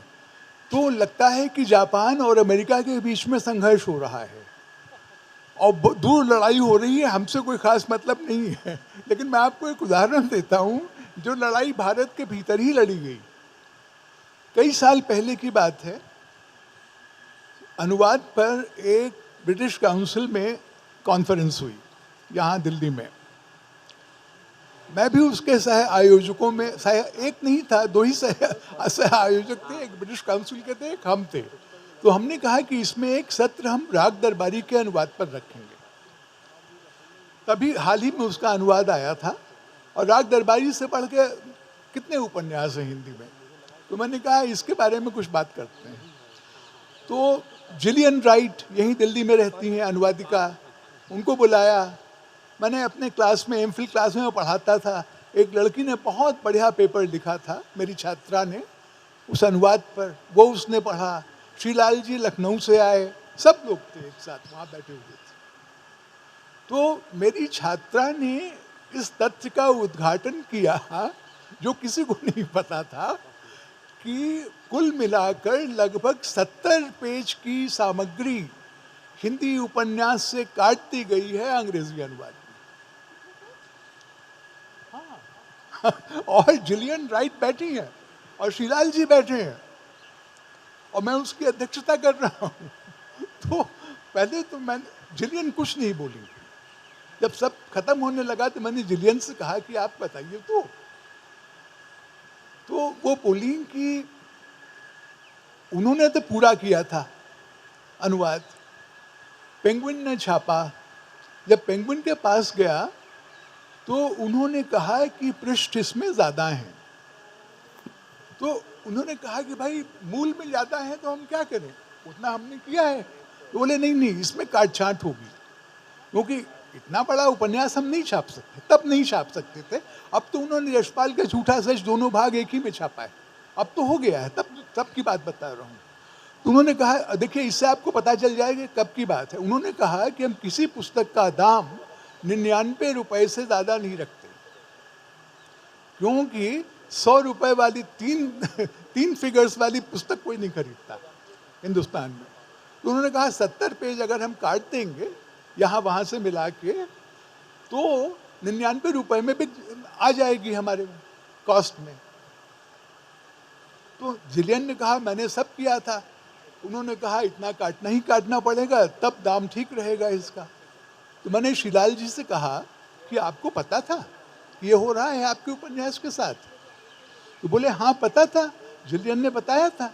तो लगता है कि जापान और अमेरिका के बीच में संघर्ष हो रहा है और दूर लड़ाई हो रही है, हमसे कोई खास मतलब नहीं है. लेकिन मैं आपको एक उदाहरण देता हूँ, जो लड़ाई भारत के भीतर ही लड़ी गई. कई साल पहले की बात है, अनुवाद पर एक ब्रिटिश काउंसिल में कॉन्फ्रेंस हुई यहाँ दिल्ली में. मैं भी उसके सह आयोजकों में, एक नहीं था, दो ही सह आयोजक थे. एक ब्रिटिश काउंसिल के थे, एक हम थे. तो हमने कहा कि इसमें एक सत्र हम राग दरबारी के अनुवाद पर रखेंगे. तभी हाल ही में उसका अनुवाद आया था और राग दरबारी से पढ़ के कितने उपन्यास हैं हिंदी में. तो मैंने कहा इसके बारे में कुछ बात करते हैं. तो जिलियन राइट यहीं दिल्ली में रहती हैं, अनुवादिका, उनको बुलाया. मैंने अपने क्लास में, एमफिल क्लास में पढ़ाता था, एक लड़की ने बहुत बढ़िया पेपर लिखा था, मेरी छात्रा ने, उस अनुवाद पर. वो उसने पढ़ा. श्रीलाल जी लखनऊ से आए, सब लोग थे एक साथ वहाँ बैठे हुए थे. तो मेरी छात्रा ने इस तथ्य का उद्घाटन किया जो किसी को नहीं पता था कि कुल मिलाकर लगभग 70 पेज की सामग्री हिंदी उपन्यास से काट दी गई है अंग्रेजी अनुवाद में. हाँ. और जिलियन राइट बैठी हैं और श्रीलाल जी बैठे हैं और मैं उसकी अध्यक्षता कर रहा हूँ. तो पहले तो जिलियन कुछ नहीं बोली. जब सब खत्म होने लगा तो मैंने जिलियन से कहा कि आप बताइए. तो वो बोली कि उन्होंने तो पूरा किया था अनुवाद, पेंगुइन ने छापा. जब पेंगुइन के पास गया तो उन्होंने कहा कि पृष्ठ इसमें ज़्यादा हैं. तो उन्होंने कहा कि भाई मूल में ज़्यादा है तो हम क्या करें, उतना हमने किया है. तो बोले नहीं, इसमें काट छांट होगी, क्योंकि इतना बड़ा उपन्यास हम नहीं छाप सकते, तब नहीं छाप सकते थे. अब तो उन्होंने यशपाल का झूठा सच दोनों भाग एक ही में छापा है, अब तो हो गया है. तब की बात बता रहा हूँ. तो उन्होंने कहा देखिए इससे आपको पता चल जाएगा कब की बात है. उन्होंने कहा कि हम किसी पुस्तक का दाम 99 रुपए से ज़्यादा नहीं रखते, क्योंकि 100 रुपए वाली तीन फिगर्स वाली पुस्तक कोई नहीं खरीदता हिंदुस्तान में. तो उन्होंने कहा 70 पेज अगर हम काट देंगे यहाँ वहाँ से मिला के तो 99 रुपए में भी आ जाएगी हमारे कॉस्ट में. तो जिलियन ने कहा मैंने सब किया था. उन्होंने कहा इतना काटना ही काटना पड़ेगा, तब दाम ठीक रहेगा इसका. तो मैंने श्रीलाल जी से कहा कि आपको पता था कि ये हो रहा है आपके उपन्यास के साथ. तो बोले हाँ पता था, जिलियन ने बताया था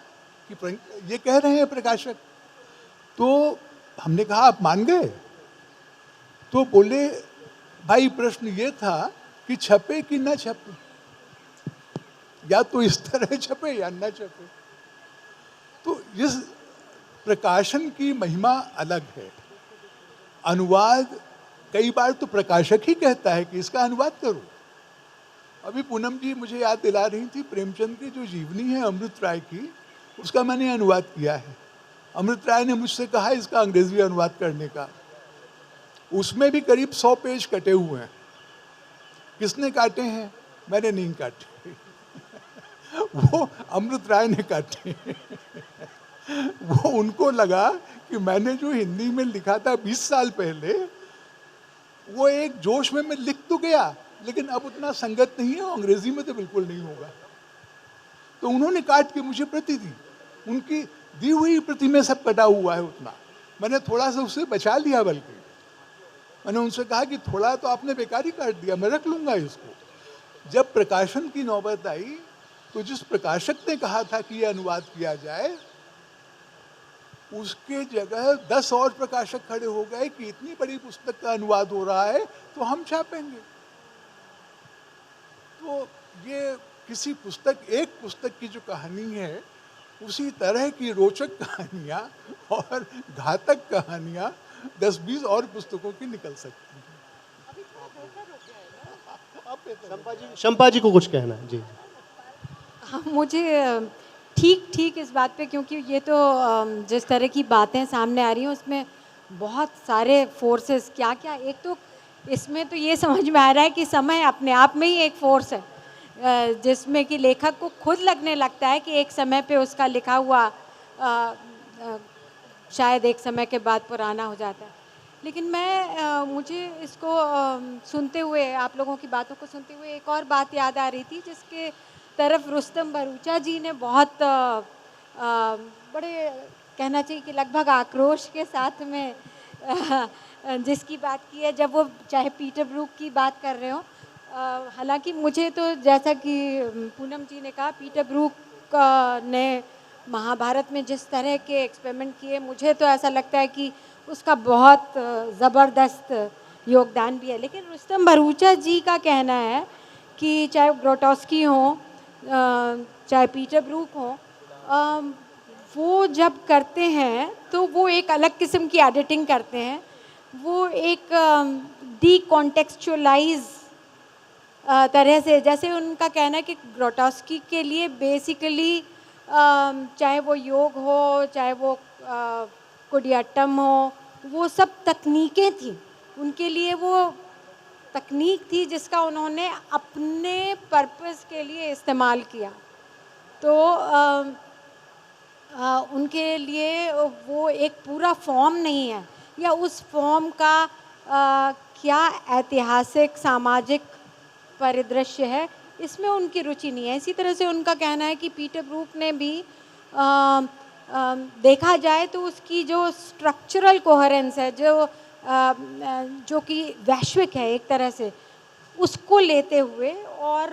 कि ये कह रहे हैं प्रकाशक. तो हमने कहा आप मान गए. तो बोले भाई प्रश्न ये था कि छपे कि न छपे, या तो इस तरह छपे या न छपे. तो इस प्रकाशन की महिमा अलग है. अनुवाद कई बार तो प्रकाशक ही कहता है कि इसका अनुवाद करो। अभी पूनम जी मुझे याद दिला रही थी, प्रेमचंद की जो जीवनी है अमृत राय की, उसका मैंने अनुवाद किया है। अमृत राय ने मुझसे कहा इसका अंग्रेजी अनुवाद करने का। उसमें भी करीब 100 पेज कटे हुए हैं। किसने काटे हैं? मैंने नहीं काटे वो अमृत राय ने काटे वो उनको लगा कि मैंने जो हिंदी में लिखा था 20 साल पहले, वो एक जोश में मैं लिख तो गया, लेकिन अब उतना संगत नहीं है, अंग्रेजी में तो बिल्कुल नहीं होगा। तो उन्होंने काट के मुझे प्रति दी, उनकी दी हुई प्रति में सब कटा हुआ है उतना। मैंने थोड़ा सा उससे बचा लिया, बल्कि मैंने उनसे कहा कि थोड़ा तो आपने बेकार ही काट दिया, मैं रख लूँगा इसको। जब प्रकाशन की नौबत आई तो जिस प्रकाशक ने कहा था कि ये अनुवाद किया जाए, उसके जगह 10 और प्रकाशक खड़े हो गए कि इतनी बड़ी पुस्तक का अनुवाद हो रहा है तो हम छापेंगे। तो ये किसी पुस्तक, एक पुस्तक की जो कहानी है, उसी तरह की रोचक कहानियाँ और घातक कहानियाँ 10-20 और पुस्तकों की निकल सकती हैं। शंपा जी को कुछ कहना है जी। हाँ, मुझे ठीक इस बात पे, क्योंकि ये तो जिस तरह की बातें सामने आ रही हैं उसमें बहुत सारे फोर्सेस क्या क्या, एक तो इसमें तो ये समझ में आ रहा है कि समय अपने आप में ही एक फोर्स है, जिसमें कि लेखक को खुद लगने लगता है कि एक समय पे उसका लिखा हुआ शायद एक समय के बाद पुराना हो जाता है। लेकिन मैं मुझे इसको सुनते हुए, आप लोगों की बातों को सुनते हुए एक और बात याद आ रही थी, जिसके तरफ रुस्तम भरूचा जी ने बहुत बड़े, कहना चाहिए कि लगभग आक्रोश के साथ में जिसकी बात की है, जब वो चाहे पीटर ब्रूक की बात कर रहे हो। हालांकि मुझे तो, जैसा कि पूनम जी ने कहा, पीटर ब्रूक ने महाभारत में जिस तरह के एक्सपेरिमेंट किए, मुझे तो ऐसा लगता है कि उसका बहुत ज़बरदस्त योगदान भी है। लेकिन रुस्तम भरूचा जी का कहना है कि चाहे ग्रोटोस्की हो, चाहे पीटर ब्रूक हो, वो जब करते हैं तो वो एक अलग किस्म की एडिटिंग करते हैं। वो एक डीकॉन्टेक्चुअलाइज तरह से, जैसे उनका कहना है कि ग्रोटोस्की के लिए बेसिकली चाहे वो योग हो, चाहे वो कुडियाट्टम हो, वो सब तकनीकें थी उनके लिए। वो तकनीक थी जिसका उन्होंने अपने पर्पस के लिए इस्तेमाल किया। तो उनके लिए वो एक पूरा फॉर्म नहीं है, या उस फॉर्म का क्या ऐतिहासिक सामाजिक परिदृश्य है, इसमें उनकी रुचि नहीं है। इसी तरह से उनका कहना है कि पीटर ब्रूक ने भी देखा जाए तो उसकी जो स्ट्रक्चरल कोहेरेंस है, जो कि वैश्विक है एक तरह से, उसको लेते हुए और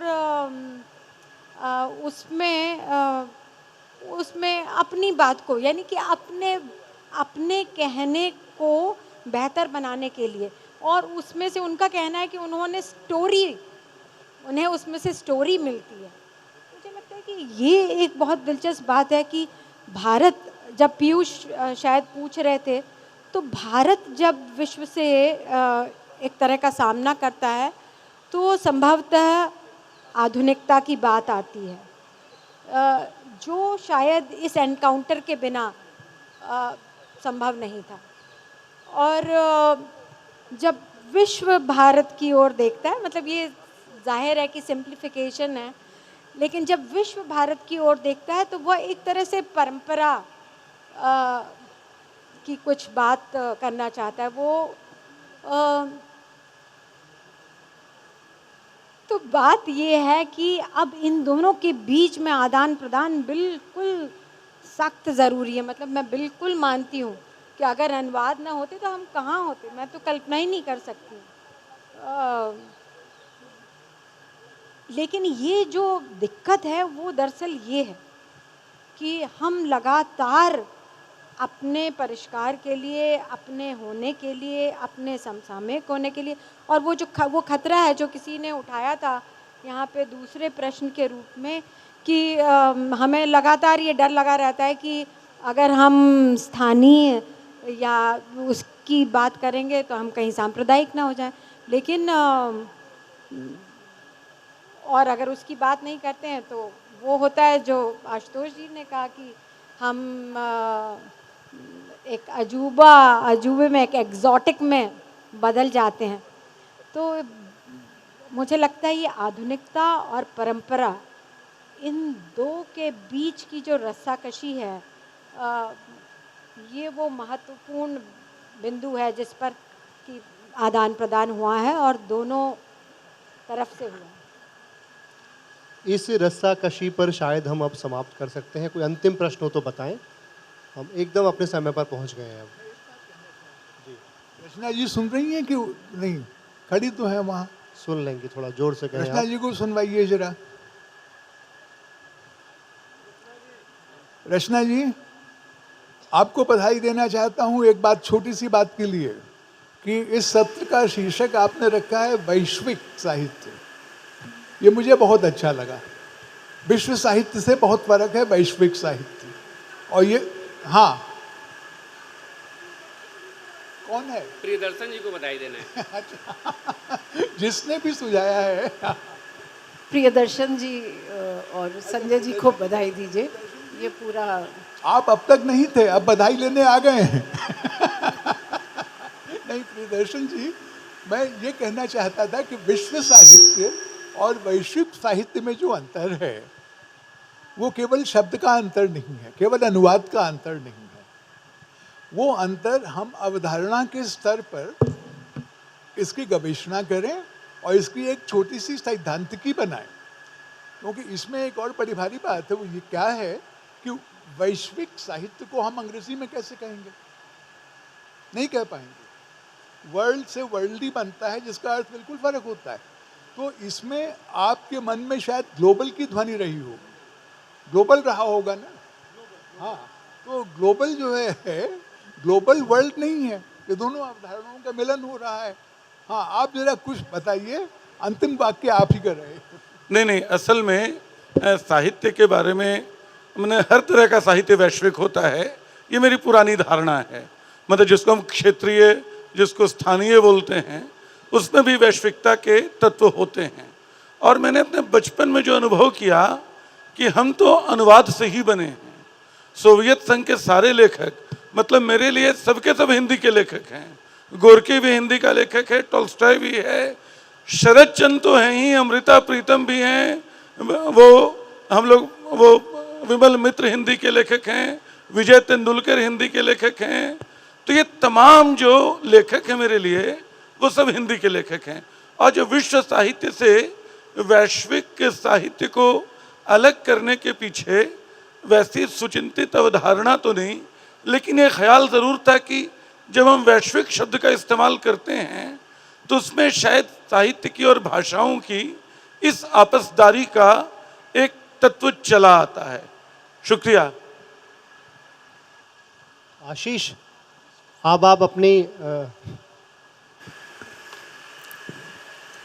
उसमें अपनी बात को, यानी कि अपने कहने को बेहतर बनाने के लिए, और उसमें से उनका कहना है कि उन्हें उसमें से स्टोरी मिलती है। मुझे लगता है कि ये एक बहुत दिलचस्प बात है कि भारत, जब पीयूष शायद पूछ रहे थे, तो भारत जब विश्व से एक तरह का सामना करता है तो संभवतः आधुनिकता की बात आती है, जो शायद इस एनकाउंटर के बिना संभव नहीं था। और जब विश्व भारत की ओर देखता है, मतलब ये जाहिर है कि सिंप्लीफिकेशन है, लेकिन जब विश्व भारत की ओर देखता है तो वह एक तरह से परंपरा की कुछ बात करना चाहता है। वो तो बात ये है कि अब इन दोनों के बीच में आदान प्रदान बिल्कुल सख्त ज़रूरी है। मतलब मैं बिल्कुल मानती हूँ कि अगर अनुवाद ना होते तो हम कहाँ होते, मैं तो कल्पना ही नहीं कर सकती। लेकिन ये जो दिक्कत है वो दरअसल ये है कि हम लगातार अपने परिष्कार के लिए, अपने होने के लिए, अपने समसामयिक होने के लिए, और वो खतरा है जो किसी ने उठाया था यहाँ पे दूसरे प्रश्न के रूप में, कि हमें लगातार ये डर लगा रहता है कि अगर हम स्थानीय या की बात करेंगे तो हम कहीं सांप्रदायिक ना हो जाए, लेकिन और अगर उसकी बात नहीं करते हैं तो वो होता है जो आशुतोष जी ने कहा कि हम एक अजूबे में, एक एग्जॉटिक में बदल जाते हैं। तो मुझे लगता है ये आधुनिकता और परंपरा, इन दो के बीच की जो रस्साकशी है, ये वो महत्वपूर्ण बिंदु है जिस पर कि आदान प्रदान हुआ है और दोनों तरफ से हुआ है। इस रस्साकशी पर शायद हम अब समाप्त कर सकते हैं। कोई अंतिम प्रश्न हो तो बताएं, हम एकदम अपने समय पर पहुंच गए हैं अब। रचना जी सुन रही हैं कि नहीं? खड़ी तो है वहाँ। सुन लेंगे, थोड़ा जोर से कहें रचना आप। जी को सुनवाइए जरा। रचना जी, आपको बधाई देना चाहता हूँ एक बात, छोटी सी बात के लिए, कि इस सत्र का शीर्षक आपने रखा है वैश्विक साहित्य। ये मुझे बहुत अच्छा लगा। विश्व साहित्य से बहुत फर्क है वैश्विक साहित्य। और ये, हाँ, कौन है? प्रियदर्शन जी को बधाई देना है। जिसने भी सुझाया है। प्रियदर्शन जी और संजय जी को बधाई दीजिए। ये पूरा, आप अब तक नहीं थे, अब बधाई लेने आ गए हैं। नहीं प्रियदर्शन जी, मैं ये कहना चाहता था कि विश्व साहित्य और वैश्विक साहित्य में जो अंतर है वो केवल शब्द का अंतर नहीं है, केवल अनुवाद का अंतर नहीं है। वो अंतर हम अवधारणा के स्तर पर इसकी गवेषणा करें और इसकी एक छोटी सी सैद्धांतिकी बनाएं। क्योंकि इसमें एक और बड़ी भारी बात है, वो ये क्या है कि वैश्विक साहित्य को हम अंग्रेजी में कैसे कहेंगे? नहीं कह पाएंगे। वर्ल्ड से वर्ल्डी बनता है, जिसका अर्थ बिल्कुल फर्क होता है। तो इसमें आपके मन में शायद ग्लोबल की ध्वनि रही हो, ग्लोबल रहा होगा ना? हाँ, तो ग्लोबल जो है ग्लोबल वर्ल्ड नहीं है, ये दोनों अवधारणाओं का मिलन हो रहा है। हाँ, आप जरा कुछ बताइए, अंतिम वाक्य आप ही कर रहे हैं। नहीं, असल में साहित्य के बारे में मैंने, हर तरह का साहित्य वैश्विक होता है, ये मेरी पुरानी धारणा है। मतलब जिसको हम क्षेत्रीय, जिसको स्थानीय बोलते हैं, उसमें भी वैश्विकता के तत्व होते हैं। और मैंने अपने बचपन में जो अनुभव किया कि हम तो अनुवाद से ही बने हैं। सोवियत संघ के सारे लेखक, मतलब मेरे लिए सबके सब हिंदी के लेखक हैं। गोरकी भी हिंदी का लेखक है, टॉल्स्टॉय भी है, शरद चंद्र तो हैं ही, अमृता प्रीतम भी हैं, वो विमल मित्र हिंदी के लेखक हैं, विजय तेंदुलकर हिंदी के लेखक हैं। तो ये तमाम जो लेखक हैं मेरे लिए, वो सब हिंदी के लेखक हैं। और जो विश्व साहित्य से वैश्विक साहित्य को अलग करने के पीछे वैसी सुचिंतित अवधारणा तो नहीं, लेकिन ये ख्याल ज़रूर था कि जब हम वैश्विक शब्द का इस्तेमाल करते हैं तो उसमें शायद साहित्य की और भाषाओं की इस आपसदारी का एक तत्व चला आता है। शुक्रिया। आशीष, अब आप अपनी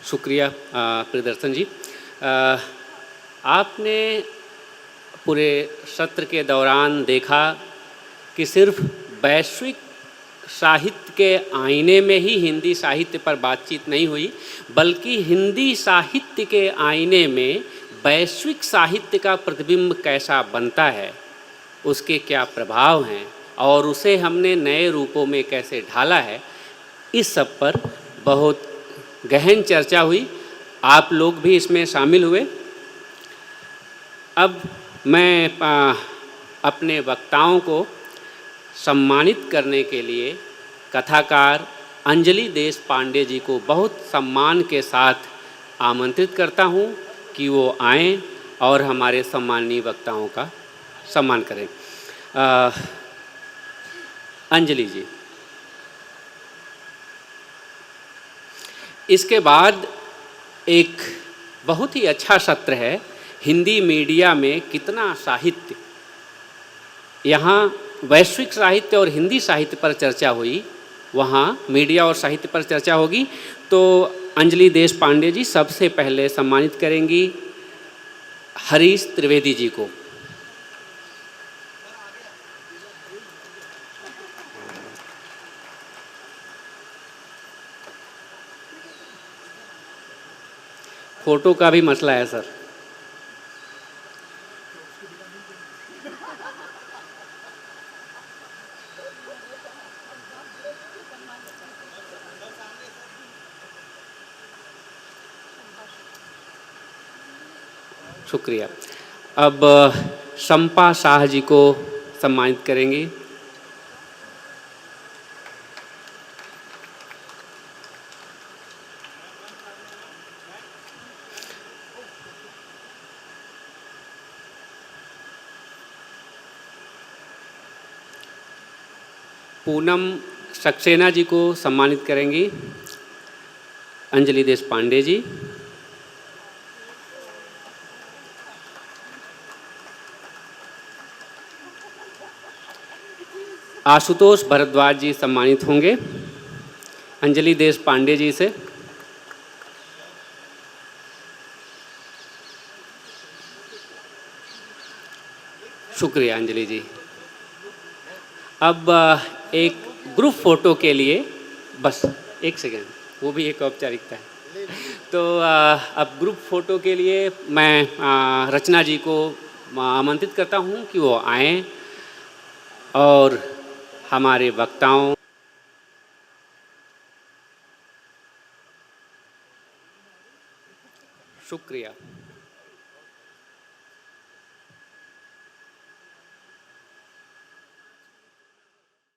शुक्रिया प्रियदर्शन जी। आपने पूरे सत्र के दौरान देखा कि सिर्फ वैश्विक साहित्य के आईने में ही हिंदी साहित्य पर बातचीत नहीं हुई, बल्कि हिंदी साहित्य के आईने में वैश्विक साहित्य का प्रतिबिंब कैसा बनता है, उसके क्या प्रभाव हैं और उसे हमने नए रूपों में कैसे ढाला है, इस सब पर बहुत गहन चर्चा हुई। आप लोग भी इसमें शामिल हुए। अब मैं अपने वक्ताओं को सम्मानित करने के लिए कथाकार अंजलि देशपांडे जी को बहुत सम्मान के साथ आमंत्रित करता हूं कि वो आएं और हमारे सम्माननीय वक्ताओं का सम्मान करें। अंजलि जी। इसके बाद एक बहुत ही अच्छा सत्र है, हिंदी मीडिया में कितना साहित्य। यहाँ वैश्विक साहित्य और हिंदी साहित्य पर चर्चा हुई, वहाँ मीडिया और साहित्य पर चर्चा होगी। तो अंजलि देशपांडे जी सबसे पहले सम्मानित करेंगी हरीश त्रिवेदी जी को। फ़ोटो का भी मसला है सर। शुक्रिया। अब शंपा शाह जी को सम्मानित करेंगी। पूनम सक्सेना जी को सम्मानित करेंगी अंजलि देश पांडे जी। आशुतोष भरद्वाज जी सम्मानित होंगे अंजलि देश पांडे जी से। शुक्रिया अंजलि जी। अब एक ग्रुप फोटो के लिए बस एक सेकेंड, वो भी एक औपचारिकता है। तो अब ग्रुप फोटो के लिए मैं रचना जी को आमंत्रित करता हूँ कि वो आएँ और हमारे वक्ताओं शुक्रिया।